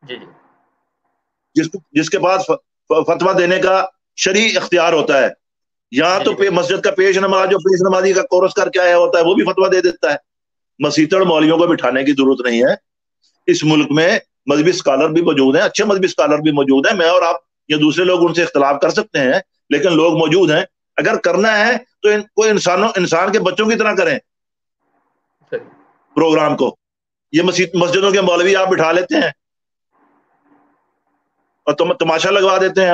جی جی جس کے پاس فتویٰ دینے کا شرعی اختیار ہوتا ہے. یہاں تو مسجد کا پیش نماز جو پیش نمازی کا کورس کر کے آیا ہوتا ہے وہ بھی فتویٰ دے دیتا ہے. مسیطڑ مولویوں کو بٹھانے کی ضرورت نہیں ہے. اس ملک میں مذہبی اسکالر بھی موجود ہیں, اچھے مذہبی اسکالر بھی موجود ہیں. میں اور آپ یا دوسرے لوگ ان سے اختلاف کر سکتے ہیں, لیکن لوگ موجود ہیں. اگر کرنا ہے تو کوئی انسان کے بچوں کی طرح کریں پروگرام کو. یہ مسجدوں کے مولوی آپ بٹھا لیتے ہیں اور تماشا لگوا دیتے ہیں.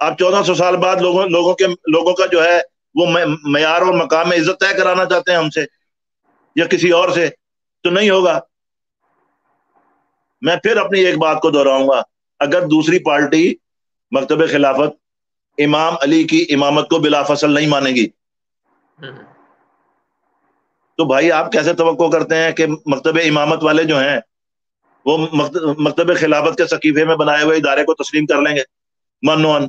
آپ 1400 سال بعد لوگوں کا جو ہے وہ معیار اور مقام میں عزت طے کرانا چاہتے ہیں ہم سے یا کسی اور سے, تو نہیں ہوگا. میں پھر اپنی ایک بات کو دہراؤں گا, اگر دوسری پارٹی مکتب خلافت امام علی کی امامت کو بلا فصل نہیں مانے گی تو بھائی آپ کیسے توقع کرتے ہیں کہ مکتب امامت والے جو ہیں وہ مکتب خلافت کے سقیفے میں بنائے ہوئے ادارے کو تسلیم کر لیں گے؟ منوان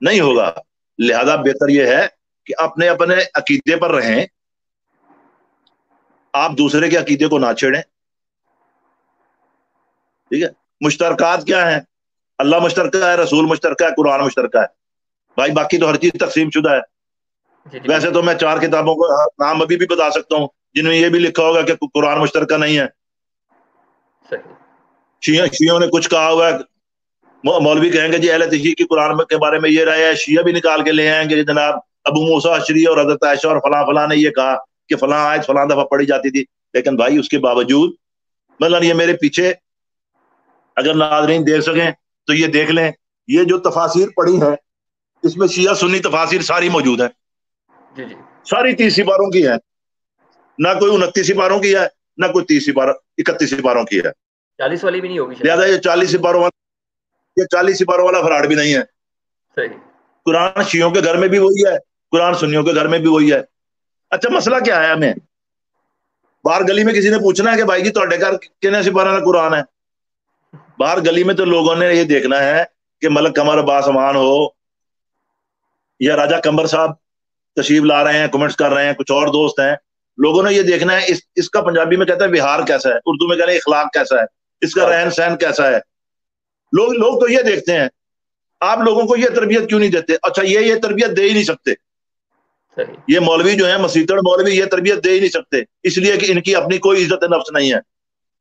نہیں ہوگا. لہذا بہتر یہ ہے کہ اپنے عقیدے پر رہیں, آپ دوسرے کے عقیدے کو نہ چھیڑیں. ٹھیک ہے, مشترکات کیا ہیں؟ اللہ مشترکہ ہے, رسول مشترکہ ہے, قرآن مشترکہ ہے. بھائی باقی تو ہر چیز تقسیم شدہ ہے. ویسے تو میں 4 کتابوں کو نام ابھی بھی بتا سکتا ہوں جن میں یہ بھی لکھا ہوگا کہ قرآن مشترکہ نہیں ہے. شیعوں نے کچھ کہا ہوا ہے, مولوی کہیں گے جی اہل تشیع کی قرآن کے بارے میں یہ رائے ہے, شیعہ بھی نکال کے لے آئیں گے جناب ابو موسیٰ اشعری اور حضرت عائشہ اور فلاں فلاں نے یہ کہا کہ فلاں آیت فلاں دفعہ پڑھی جاتی تھی. لیکن بھائی اس کے باوجود مطلب یہ میرے پیچھے اگر ناظرین دیکھ سکیں تو یہ دیکھ لیں, یہ جو تفاسیر پڑھی ہیں اس میں شیعہ سنی تفاسیر ساری موجود ہیں. جی جی ساری 30 سپاروں کی ہے, نہ کوئی 29 سپاروں کی ہے, نہ کوئی 31 سپاروں کی ہے. 40 والی بھی نہیں ہوگی. لہٰذا یہ 40 سپاروں والا فراڈ بھی نہیں ہے. صحیح. قرآن شیعوں کے گھر میں بھی وہی ہے, قرآن سنیوں کے گھر میں بھی وہی ہے. اچھا مسئلہ کیا ہے؟ ہمیں باہر گلی میں کسی نے پوچھنا ہے کہ بھائی جی تھوڑے گھر کتنے سپاروں کا قرآن ہے؟ باہر گلی میں تو لوگوں نے یہ دیکھنا ہے کہ ملک قمر عباس امان ہو یا راجہ قمر صاحب تشریف لا رہے ہیں, کمنٹس کر رہے ہیں, کچھ اور دوست ہیں, لوگوں نے یہ دیکھنا ہے اس کا پنجابی میں کہتا ہے وہار کیسا ہے, اردو میں کہتے ہیں اخلاق کیسا ہے, اس کا رہن سہن کیسا ہے. لوگ تو یہ دیکھتے ہیں. آپ لوگوں کو یہ تربیت کیوں نہیں دیتے؟ اچھا یہ تربیت دے ہی نہیں سکتے. صحیح. یہ مولوی جو ہیں مسیطڑ مولوی یہ تربیت دے ہی نہیں سکتے، اس لیے کہ ان کی اپنی کوئی عزت نفس نہیں ہے.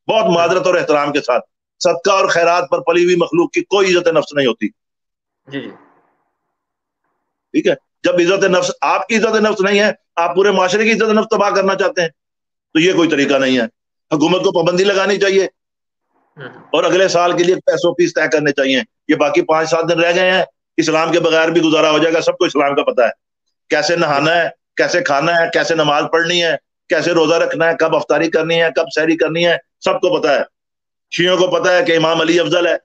بہت معذرت اور احترام کے ساتھ، صدقہ اور خیرات پر پلی ہوئی مخلوق کی کوئی عزت نفس نہیں ہوتی. جی جی ٹھیک ہے، جب عزت نفس آپ کی عزت نفس نہیں ہے، آپ پورے معاشرے کی عزت نفس تباہ کرنا چاہتے ہیں، تو یہ کوئی طریقہ نہیں ہے. حکومت کو پابندی لگانی چاہیے اور اگلے سال کے لیے پیسوں فیس طے کرنے چاہیے. یہ باقی 5-7 دن رہ گئے ہیں، اسلام کے بغیر بھی گزارا ہو جائے گا. سب کو اسلام کا پتہ ہے، کیسے نہانا ہے، کیسے کھانا ہے، کیسے نماز پڑھنی ہے، کیسے روزہ رکھنا ہے، کب افطاری کرنی ہے، کب سحری کرنی ہے، سب کو پتہ ہے. شیعوں کو پتہ ہے کہ امام علی افضل ہے،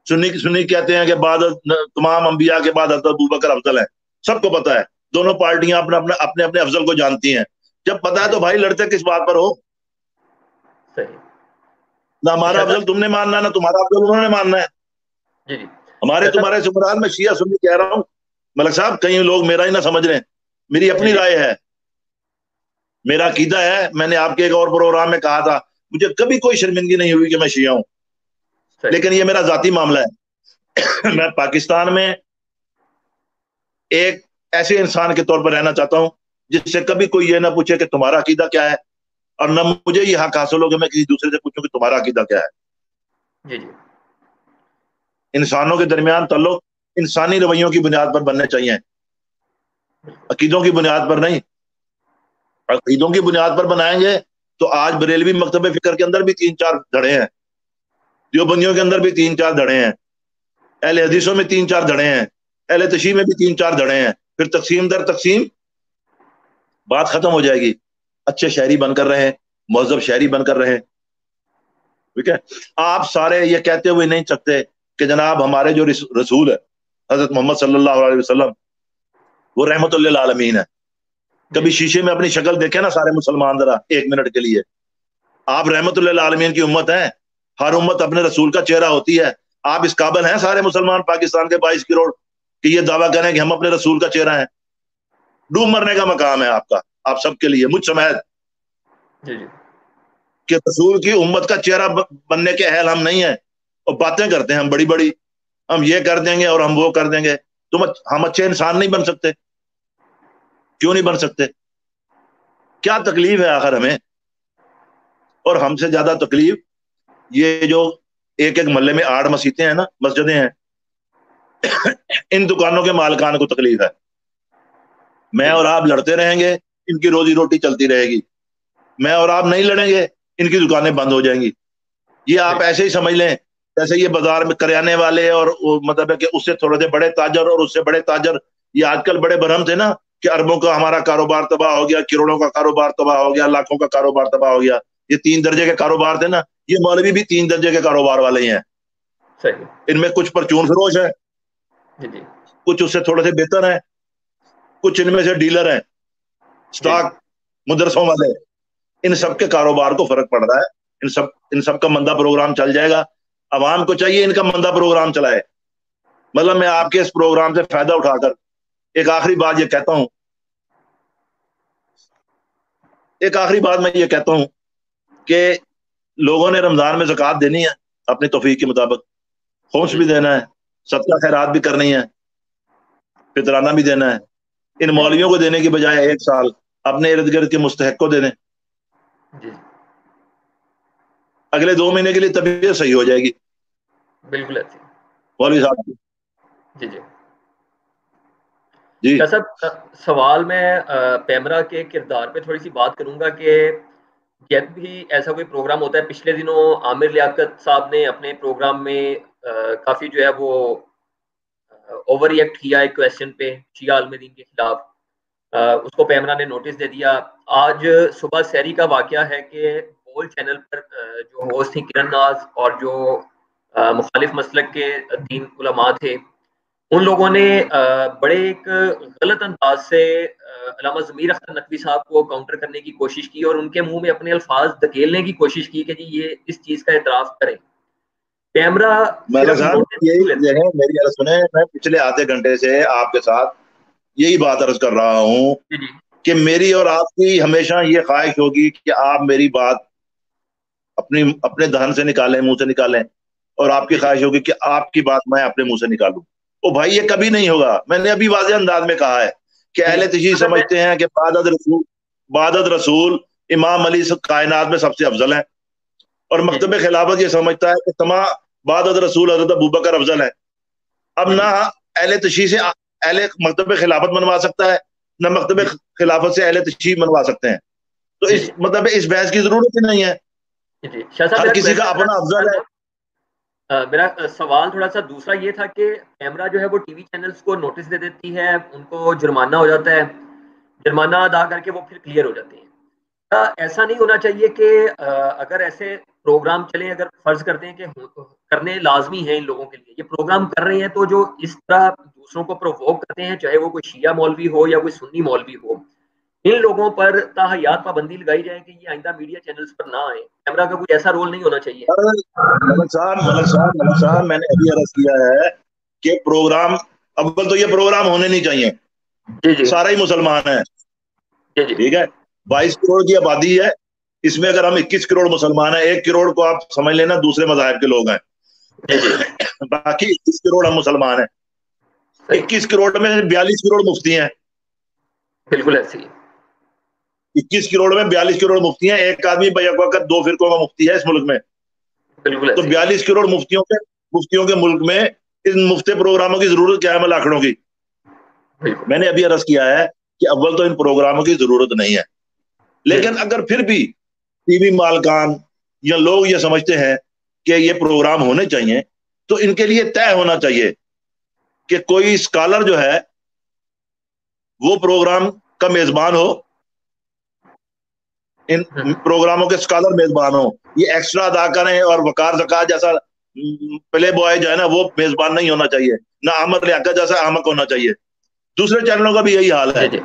سنی کہتے ہیں کہ بعد تمام انبیاء کے بعد حضرت ابوبکر افضل ہے. سب کو پتہ ہے، دونوں پارٹیاں اپنے اپنے افضل کو جانتی ہیں. جب پتہ ہے تو بھائی لڑتے کس بات پر ہو؟ صحیح. نہ ہمارا افضل تم نے ماننا ہے، نہ تمہارا افضل انہوں نے ماننا ہے. جی جی ہمارے تمہارے سمران میں شیعہ سنی کہہ رہا ہوں ملک صاحب، کئی لوگ میرا ہی نہ سمجھ رہے ہیں. میری اپنی رائے ہے، میرا عقیدہ ہے. میں نے آپ کے ایک اور پروگرام میں کہا تھا مجھے کبھی کوئی شرمندگی نہیں ہوئی کہ میں شیعہ ہوں، لیکن یہ میرا ذاتی معاملہ ہے. میں پاکستان میں ایک ایسے انسان کے طور پر رہنا چاہتا ہوں جس سے کبھی کوئی یہ نہ پوچھے کہ تمہارا عقیدہ کیا ہے، اور نہ مجھے یہ حق حاصل ہو کہ میں کسی دوسرے سے پوچھوں کہ تمہارا عقیدہ کیا ہے. جی جی انسانوں کے درمیان تعلق انسانی رویوں کی بنیاد پر بننے چاہیے، عقیدوں کی بنیاد پر نہیں. عقیدوں کی بنیاد پر بنائیں گے تو آج بریلوی مکتب فکر کے اندر بھی 3-4 دھڑے ہیں، دیوبندیوں کے اندر بھی 3-4 دھڑے ہیں، اہل حدیثوں میں 3-4 دھڑے ہیں، اہل تشیع میں بھی 3-4 دھڑے ہیں. پھر تقسیم در تقسیم بات ختم ہو جائے گی. اچھے شہری بن کر رہے، مہذب شہری بن کر رہے. ٹھیک ہے، آپ سارے یہ کہتے ہوئے نہیں سکتے کہ جناب ہمارے جو رسول ہے حضرت محمد صلی اللہ علیہ وسلم وہ رحمت للعالمین ہے. کبھی شیشے میں اپنی شکل دیکھیں نا سارے مسلمان ذرا 1 منٹ کے لیے. آپ رحمت للعالمین کی امت ہیں، ہر امت اپنے رسول کا چہرہ ہوتی ہے. آپ اس قابل ہیں سارے مسلمان پاکستان کے 22 کروڑ کہ یہ دعویٰ کریں کہ ہم اپنے رسول کا چہرہ ہیں؟ ڈوب مرنے کا مقام ہے آپ کا، آپ سب کے لیے، مجھ سمیت، کہ رسول کی امت کا چہرہ بننے کے اہل ہم نہیں ہیں. اور باتیں کرتے ہیں ہم بڑی بڑی، ہم یہ کر دیں گے اور ہم وہ کر دیں گے. ہم اچھے انسان نہیں بن سکتے؟ کیوں نہیں بن سکتے؟ کیا تکلیف ہے آخر ہمیں؟ اور ہم سے زیادہ تکلیف یہ جو ایک محلے میں 8 مسجدیں ہیں نا، مسجدیں ہیں، ان دکانوں کے مالکان کو تکلیف ہے. میں اور آپ لڑتے رہیں گے، ان کی روزی روٹی چلتی رہے گی. میں اور آپ نہیں لڑیں گے، ان کی دکانیں بند ہو جائیں گی. یہ آپ ایسے ہی سمجھ لیں جیسے یہ بازار میں کریانے والے اور مطلب ہے کہ اس سے تھوڑے سے بڑے تاجر اور اس سے بڑے تاجر، یہ آج کل بڑے برہم تھے نا کہ اربوں کا ہمارا کاروبار تباہ ہو گیا، کروڑوں کا کاروبار تباہ ہو گیا، لاکھوں کا کاروبار تباہ ہو گیا. یہ 3 درجے کے کاروبار تھے نا، یہ مولوی بھی 3 درجے کے کاروبار والے ہی ہیں. ان میں کچھ پرچون فروش ہیں، کچھ اس سے تھوڑے سے بہتر ہیں، کچھ ان میں سے ڈیلر ہیں، سٹاک مدرسوں والے. ان سب کے کاروبار کو فرق پڑ رہا ہے. ان سب کا مندہ پروگرام چل جائے گا. عوام کو چاہیے ان کا مندہ پروگرام چلائے. مطلب میں آپ کے اس پروگرام سے فائدہ اٹھا کر ایک آخری بات یہ کہتا ہوں کہ لوگوں نے رمضان میں زکوٰۃ دینی ہے اپنی توفیق کے مطابق، خمس بھی دینا ہے، صدقہ خیرات بھی کرنی ہے، فطرانہ بھی دینا ہے. ان مولویوں کو دینے کی بجائے 1 سال اپنے ارد گرد کے مستحق کو دے دیں، اگلے 2 مہینے کے لیے طبیعت صحیح ہو جائے گی. بالکل مولوی صاحب جی صاحب، سوال میں پیمرا کے کردار پہ تھوڑی سی بات کروں گا کہ جب بھی ایسا کوئی پروگرام ہوتا ہے، پچھلے دنوں عامر لیاقت صاحب نے اپنے پروگرام میں کافی جو ہے وہ اوور ری ایکٹ کیا ایک کویسچن پہ شیعہ عالم دین کے خلاف. اس کو پیمرا نے نوٹس دے دیا. آج صبح سحری کا واقعہ ہے کہ بول چینل پر جو ہوسٹ تھی کرن ناز اور جو مخالف مسلک کے 3 علماء تھے، ان لوگوں نے بڑے ایک غلط انداز سے علامہ ضمیر اختر نقوی صاحب کو کاؤنٹر کرنے کی کوشش کی اور ان کے منہ میں اپنے الفاظ دھکیلنے کی کوشش کی کہ جی یہ اس چیز کا اعتراف کریں. پیمرا میری سنیں، میں پچھلے آدھے گھنٹے سے آپ کے ساتھ یہی بات عرض کر رہا ہوں کہ میری اور آپ کی ہمیشہ یہ خواہش ہوگی کہ آپ میری بات اپنے دہن سے نکالیں، منہ سے نکالیں، اور آپ کی خواہش ہوگی کہ آپ کی بات میں اپنے منہ سے نکالوں. او بھائی یہ کبھی نہیں ہوگا. میں نے ابھی واضح انداز میں کہا ہے کہ اہل تشیع سمجھتے ہیں کہ بعد رسول امام علی کائنات میں سب سے افضل ہے، اور مکتب خلافت یہ سمجھتا ہے کہ تمام بعد رسول حضرت ابوبکر افضل ہے۔ اب نہ اہل تشیع سے اہل مکتب خلافت منوا سکتا ہے، نہ مکتب خلافت سے اہل تشیع منوا سکتے ہیں، تو اس مطلب اس بحث کی ضرورت ہی نہیں ہے، ہر کسی کا اپنا افضل ہے۔ میرا سوال تھوڑا سا دوسرا یہ تھا کہ پیمرا جو ہے وہ ٹی وی چینلز کو نوٹس دے دیتی ہے، ان کو جرمانہ ہو جاتا ہے، جرمانہ ادا کر کے وہ پھر کلیئر ہو جاتے ہیں۔ ایسا نہیں ہونا چاہیے کہ اگر ایسے پروگرام چلیں، اگر فرض کرتے ہیں کہ کرنے لازمی ہیں ان لوگوں کے لیے، یہ پروگرام کر رہے ہیں تو جو اس طرح دوسروں کو پرووک کرتے ہیں، چاہے وہ کوئی شیعہ مولوی ہو یا کوئی سنی مولوی ہو، ان لوگوں پر تاحیات پابندی لگائی جائے کہ یہ آئندہ میڈیا چینلز پر نہ آئے۔ کیمرا کا کوئی ایسا رول نہیں ہونا چاہیے؟ ملک صاحب میں نے ابھی عرض کیا ہے کہ پروگرام اول تو یہ پروگرام ہونے نہیں چاہیے، سارا ہی مسلمان ہے، ٹھیک ہے، 22 کروڑ کی آبادی ہے، اس میں اگر ہم 21 کروڑ مسلمان ہیں، 1 کروڑ کو آپ سمجھ لینا دوسرے مذاہب کے لوگ ہیں، باقی 21 کروڑ ہم مسلمان ہیں۔ 21 کروڑ میں 42 کروڑ مفتی ہیں، بالکل ایسی 21 کروڑ میں 42 کروڑ مفتی ہیں، ایک آدمی بیک وقت 2 فرقوں کا مفتی ہے اس ملک میں، تو 42 کروڑ مفتیوں کے ملک میں ان مفتی پروگراموں کی ضرورت کیا ہے؟ مل آنکڑوں کی۔ میں نے ابھی عرض کیا ہے کہ اول تو ان پروگراموں کی ضرورت نہیں ہے، لیکن اگر پھر بھی ٹی وی مالکان یا لوگ یہ سمجھتے ہیں کہ یہ پروگرام ہونے چاہیے، تو ان کے لیے طے ہونا چاہیے کہ کوئی اسکالر جو ہے وہ پروگرام کا میزبان ہو، ان پروگراموں کے اسکالر میزبان ہو، یہ ایکسٹرا ادا کریں، اور وقار زکات جیسا پلے بوائے جو ہے نا وہ میزبان نہیں ہونا چاہیے، نہ احمد لیاقت جیسا احمق ہونا چاہیے۔ دوسرے چینلوں کا بھی یہی حال ہے، ٹھیک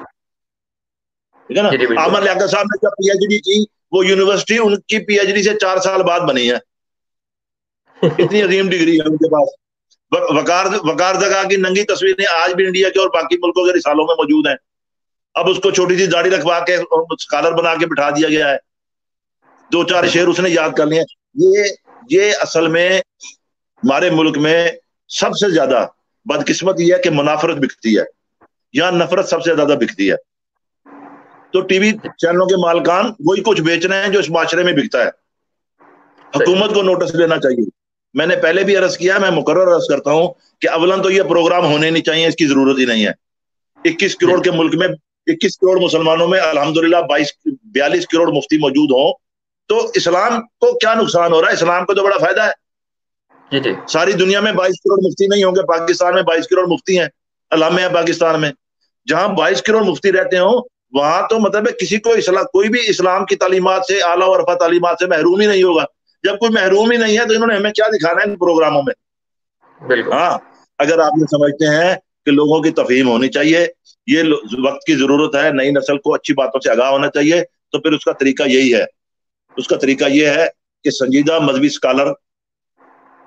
ہے نا۔ احمد لیاقت صاحب نے جب پی ایچ ڈی کی، وہ یونیورسٹی ان کی پی ایچ ڈی سے 4 سال بعد بنی ہے، اتنی عظیم ڈگری ہے ان کے پاس۔ وقار زکات کی ننگی تصویریں آج بھی انڈیا کے اور باقی ملکوں کے رسالوں میں موجود ہیں، اب اس کو چھوٹی سی داڑھی رکھوا کے اسکالر بنا کے بٹھا دیا گیا ہے، 2-4 شعر اس نے یاد کر لیے۔ یہ اصل میں ہمارے ملک میں سب سے زیادہ بدقسمت یہ ہے کہ منافرت بکتی ہے، یہاں نفرت سب سے زیادہ بکتی ہے، تو ٹی وی چینلوں کے مالکان وہی کچھ بیچ رہے ہیں جو اس معاشرے میں بکتا ہے۔ حکومت کو نوٹس لینا چاہیے، میں نے پہلے بھی عرض کیا، میں مقرر عرض کرتا ہوں کہ اولاً تو یہ پروگرام ہونے نہیں چاہیے، اس کی ضرورت ہی نہیں ہے۔ 21 کروڑ کے ملک میں 21 کروڑ مسلمانوں میں الحمدللہ 42 کروڑ مفتی موجود ہوں، تو اسلام کو کیا نقصان ہو رہا ہے؟ اسلام کو تو بڑا فائدہ ہے۔ ساری دنیا میں 22 کروڑ مفتی نہیں ہوں گے، پاکستان میں 22 کروڑ مفتی ہیں، علامے ہیں پاکستان میں، جہاں 22 کروڑ مفتی رہتے ہوں وہاں تو مطلب کسی کو کوئی بھی اسلام کی تعلیمات سے، اعلیٰ و رفع تعلیمات سے محروم ہی نہیں ہوگا۔ جب کوئی محروم ہی نہیں ہے تو انہوں نے ہمیں کیا دکھانا ہے ان پروگراموں میں؟ ہاں، اگر آپ یہ سمجھتے ہیں کہ لوگوں کی تفہیم ہونی چاہیے، یہ وقت کی ضرورت ہے، نئی نسل کو اچھی باتوں سے آگاہ ہونا چاہیے، تو پھر اس کا طریقہ یہی ہے، اس کا طریقہ یہ ہے کہ سنجیدہ مذہبی اسکالر،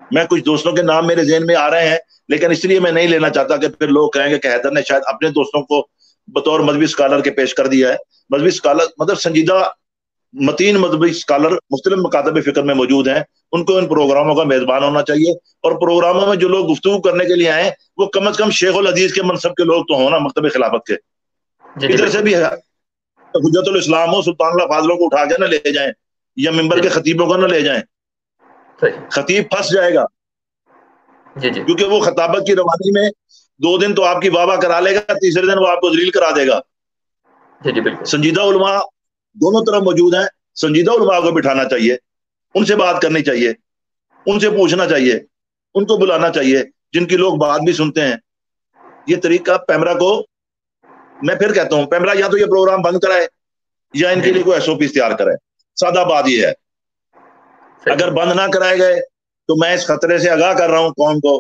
میں کچھ دوستوں کے نام میرے ذہن میں آ رہے ہیں لیکن اس لیے میں نہیں لینا چاہتا کہ پھر لوگ کہیں گے کہ حیدر نے شاید اپنے دوستوں کو بطور مذہبی اسکالر کے پیش کر دیا ہے۔ مذہبی اسکالر مطلب سنجیدہ متین مذہبی اسکالر مختلف مکاتب فکر میں موجود ہیں، ان کو ان پروگراموں کا میزبان ہونا چاہیے، اور پروگراموں میں جو لوگ گفتگو کرنے کے لیے آئیں وہ کم از کم شیخ الحدیث کے منصب کے لوگ تو ہوں نا، مکتب خلافت کے، ادھر سے بھی ہے حجت الاسلام ہو، سلطان اللہ فاضلوں کو اٹھا کے نہ لے جائیں، یا ممبر کے خطیبوں کو نہ لے جائیں، خطیب پھنس جائے گا، کیونکہ وہ خطابت کی روانی میں 2 دن تو آپ کی واہ واہ کرا لے گا، تیسرے دن وہ آپ کو ذلیل کرا دے گا۔ سنجیدہ علماء دونوں طرف موجود ہیں، سنجیدہ علماء کو بٹھانا چاہیے، ان سے بات کرنی چاہیے، ان سے پوچھنا چاہیے، ان کو بلانا چاہیے، جن کی لوگ بات بھی سنتے ہیں۔ یہ طریقہ پیمرا کو، میں پھر کہتا ہوں، پیمرا یا تو یہ پروگرام بند کرائے یا ان کے لیے کوئی SOPs تیار کرے، سادہ بات یہ ہے۔ اگر بند نہ کرائے گئے تو میں اس خطرے سے آگاہ کر رہا ہوں قوم کو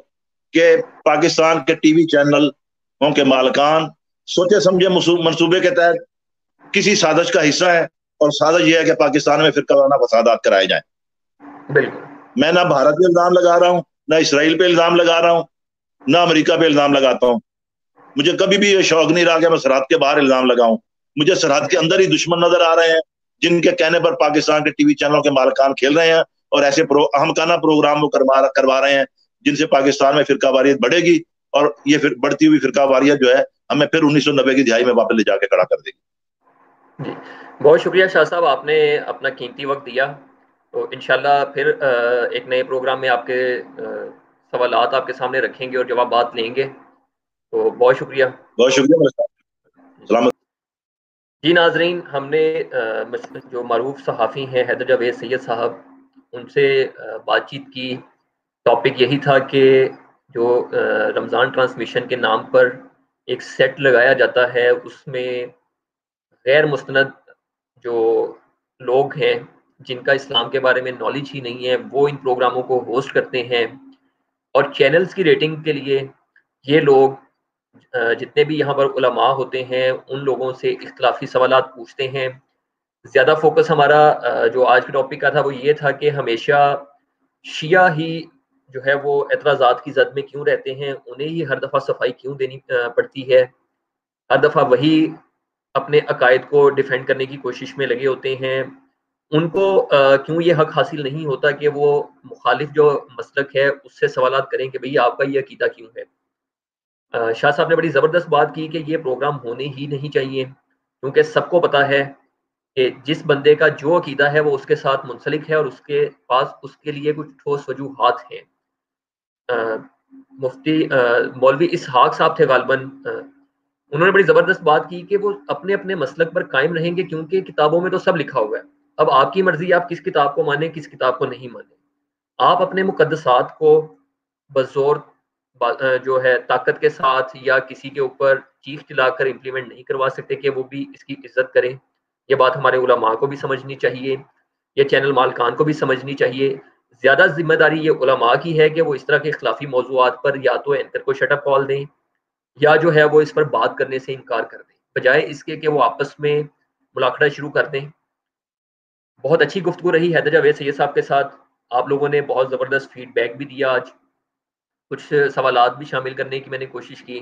کہ پاکستان کے ٹی وی چینلوں کے مالکان سوچے سمجھے منصوبے کے تحت کسی سازش کا حصہ ہے، اور سازش یہ ہے کہ پاکستان میں فرقہ وارانہ فسادات کرائے جائیں۔ میں نہ بھارت پہ الزام لگا رہا ہوں، نہ اسرائیل پہ الزام لگا رہا ہوں، نہ امریکہ پہ الزام لگاتا ہوں، مجھے کبھی بھی یہ شوق نہیں رہا کہ میں سرحد کے باہر الزام لگاؤں، مجھے سرحد کے اندر ہی دشمن نظر آ رہے ہیں جن کے کہنے پر پاکستان کے ٹی وی چینلوں کے مالکان کھیل رہے ہیں، اور ایسے اہمکانہ پروگرام وہ کروا رہے ہیں جن سے پاکستان میں فرقہ واریت بڑھے گی، اور یہ پھر بڑھتی ہوئی فرقہ واریت جو ہے ہمیں پھر 1990 کی دہائی میں واپس لے جا کے کھڑا کر دے گی. جی بہت شکریہ شاہ صاحب، آپ نے اپنا قیمتی وقت دیا. تو انشاءاللہ پھر ایک نئے پروگرام میں آپ کے سوالات آپ کے سامنے رکھیں گے اور جوابات لیں گے. تو بہت شکریہ. بہت شکریہ. سلامت. جی ناظرین، ہم نے جو معروف صحافی ہیں حیدر جاوید سید صاحب، ان سے بات چیت کی. ٹاپک یہی تھا کہ جو رمضان ٹرانسمیشن کے نام پر ایک سیٹ لگایا جاتا ہے، اس میں غیر مستند جو لوگ ہیں جن کا اسلام کے بارے میں نالج ہی نہیں ہے، وہ ان پروگراموں کو ہوسٹ کرتے ہیں، اور چینلز کی ریٹنگ کے لیے یہ لوگ جتنے بھی یہاں پر علماء ہوتے ہیں ان لوگوں سے اختلافی سوالات پوچھتے ہیں. زیادہ فوکس ہمارا جو آج کے ٹاپک کا تھا وہ یہ تھا کہ ہمیشہ شیعہ ہی جو ہے وہ اعتراضات کی زد میں کیوں رہتے ہیں، انہیں ہی ہر دفعہ صفائی کیوں دینی پڑتی ہے، ہر دفعہ وہی اپنے عقائد کو ڈیفینڈ کرنے کی کوشش میں لگے ہوتے ہیں. ان کو کیوں یہ حق حاصل نہیں ہوتا کہ وہ مخالف جو مسلک ہے اس سے سوالات کریں کہ بھئی آپ کا یہ عقیدہ کیوں ہے. شاہ صاحب نے بڑی زبردست بات کی کہ یہ پروگرام ہونے ہی نہیں چاہیے، کیونکہ سب کو پتا ہے کہ جس بندے کا جو عقیدہ ہے وہ اس کے ساتھ منسلک ہے اور اس کے پاس اس کے لیے کچھ ٹھوس وجوہات ہیں. مفتی مولوی اسحاق صاحب تھے غالباً، انہوں نے بڑی زبردست بات کی کہ وہ اپنے اپنے مسلک پر قائم رہیں گے، کیونکہ کتابوں میں تو سب لکھا ہوا ہے. اب آپ کی مرضی آپ کس کتاب کو مانیں کس کتاب کو نہیں مانیں. آپ اپنے مقدسات کو بزور جو ہے طاقت کے ساتھ یا کسی کے اوپر چیخ چلا کر امپلیمنٹ نہیں کروا سکتے کہ وہ بھی اس کی عزت کریں. یہ بات ہمارے علماء کو بھی سمجھنی چاہیے، یہ چینل مالکان کو بھی سمجھنی چاہیے. زیادہ ذمہ داری یہ علماء کی ہے کہ وہ اس طرح کے اختلافی موضوعات پر یا تو اینکر کو شٹ اپ کال دیں یا جو ہے وہ اس پر بات کرنے سے انکار کر دیں، بجائے اس کے کہ وہ آپس میں ملاقڑہ شروع کر دیں. بہت اچھی گفتگو رہی حیدر جاوید سید صاحب کے ساتھ. آپ لوگوں نے بہت زبردست فیڈ بیک بھی دیا. آج کچھ سوالات بھی شامل کرنے کی میں نے کوشش کی،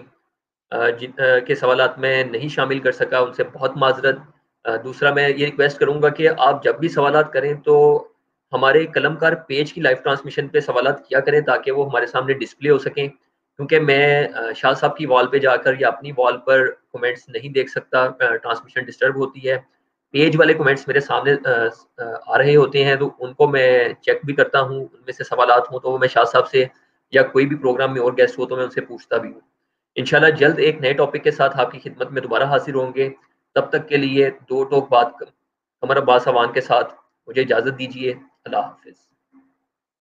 جن کے سوالات میں نہیں شامل کر سکا ان سے بہت معذرت. دوسرا میں یہ ریکویسٹ کروں گا کہ آپ جب بھی سوالات کریں تو ہمارے قلم کار پیج کی لائیو ٹرانسمیشن پہ سوالات کیا کریں تاکہ وہ ہمارے سامنے ڈسپلے ہو سکیں، کیونکہ میں شاہ صاحب کی وال پہ جا کر یا اپنی وال پر کومنٹس نہیں دیکھ سکتا، ٹرانسمیشن ڈسٹرب ہوتی ہے. پیج والے کومنٹس میرے سامنے آ رہے ہوتے ہیں تو ان کو میں چیک بھی کرتا ہوں، ان میں سے سوالات ہوں تو وہ میں شاہ صاحب سے یا کوئی بھی پروگرام میں اور گیسٹ ہو تو میں ان سے پوچھتا بھی ہوں. انشاءاللہ جلد ایک نئے ٹاپک کے ساتھ آپ کی خدمت میں دوبارہ حاضر ہوں گے. تب تک کے لیے دو ٹوک بات قمر عباس اوان کے ساتھ مجھے اجازت دیجیے. اللہ حافظ.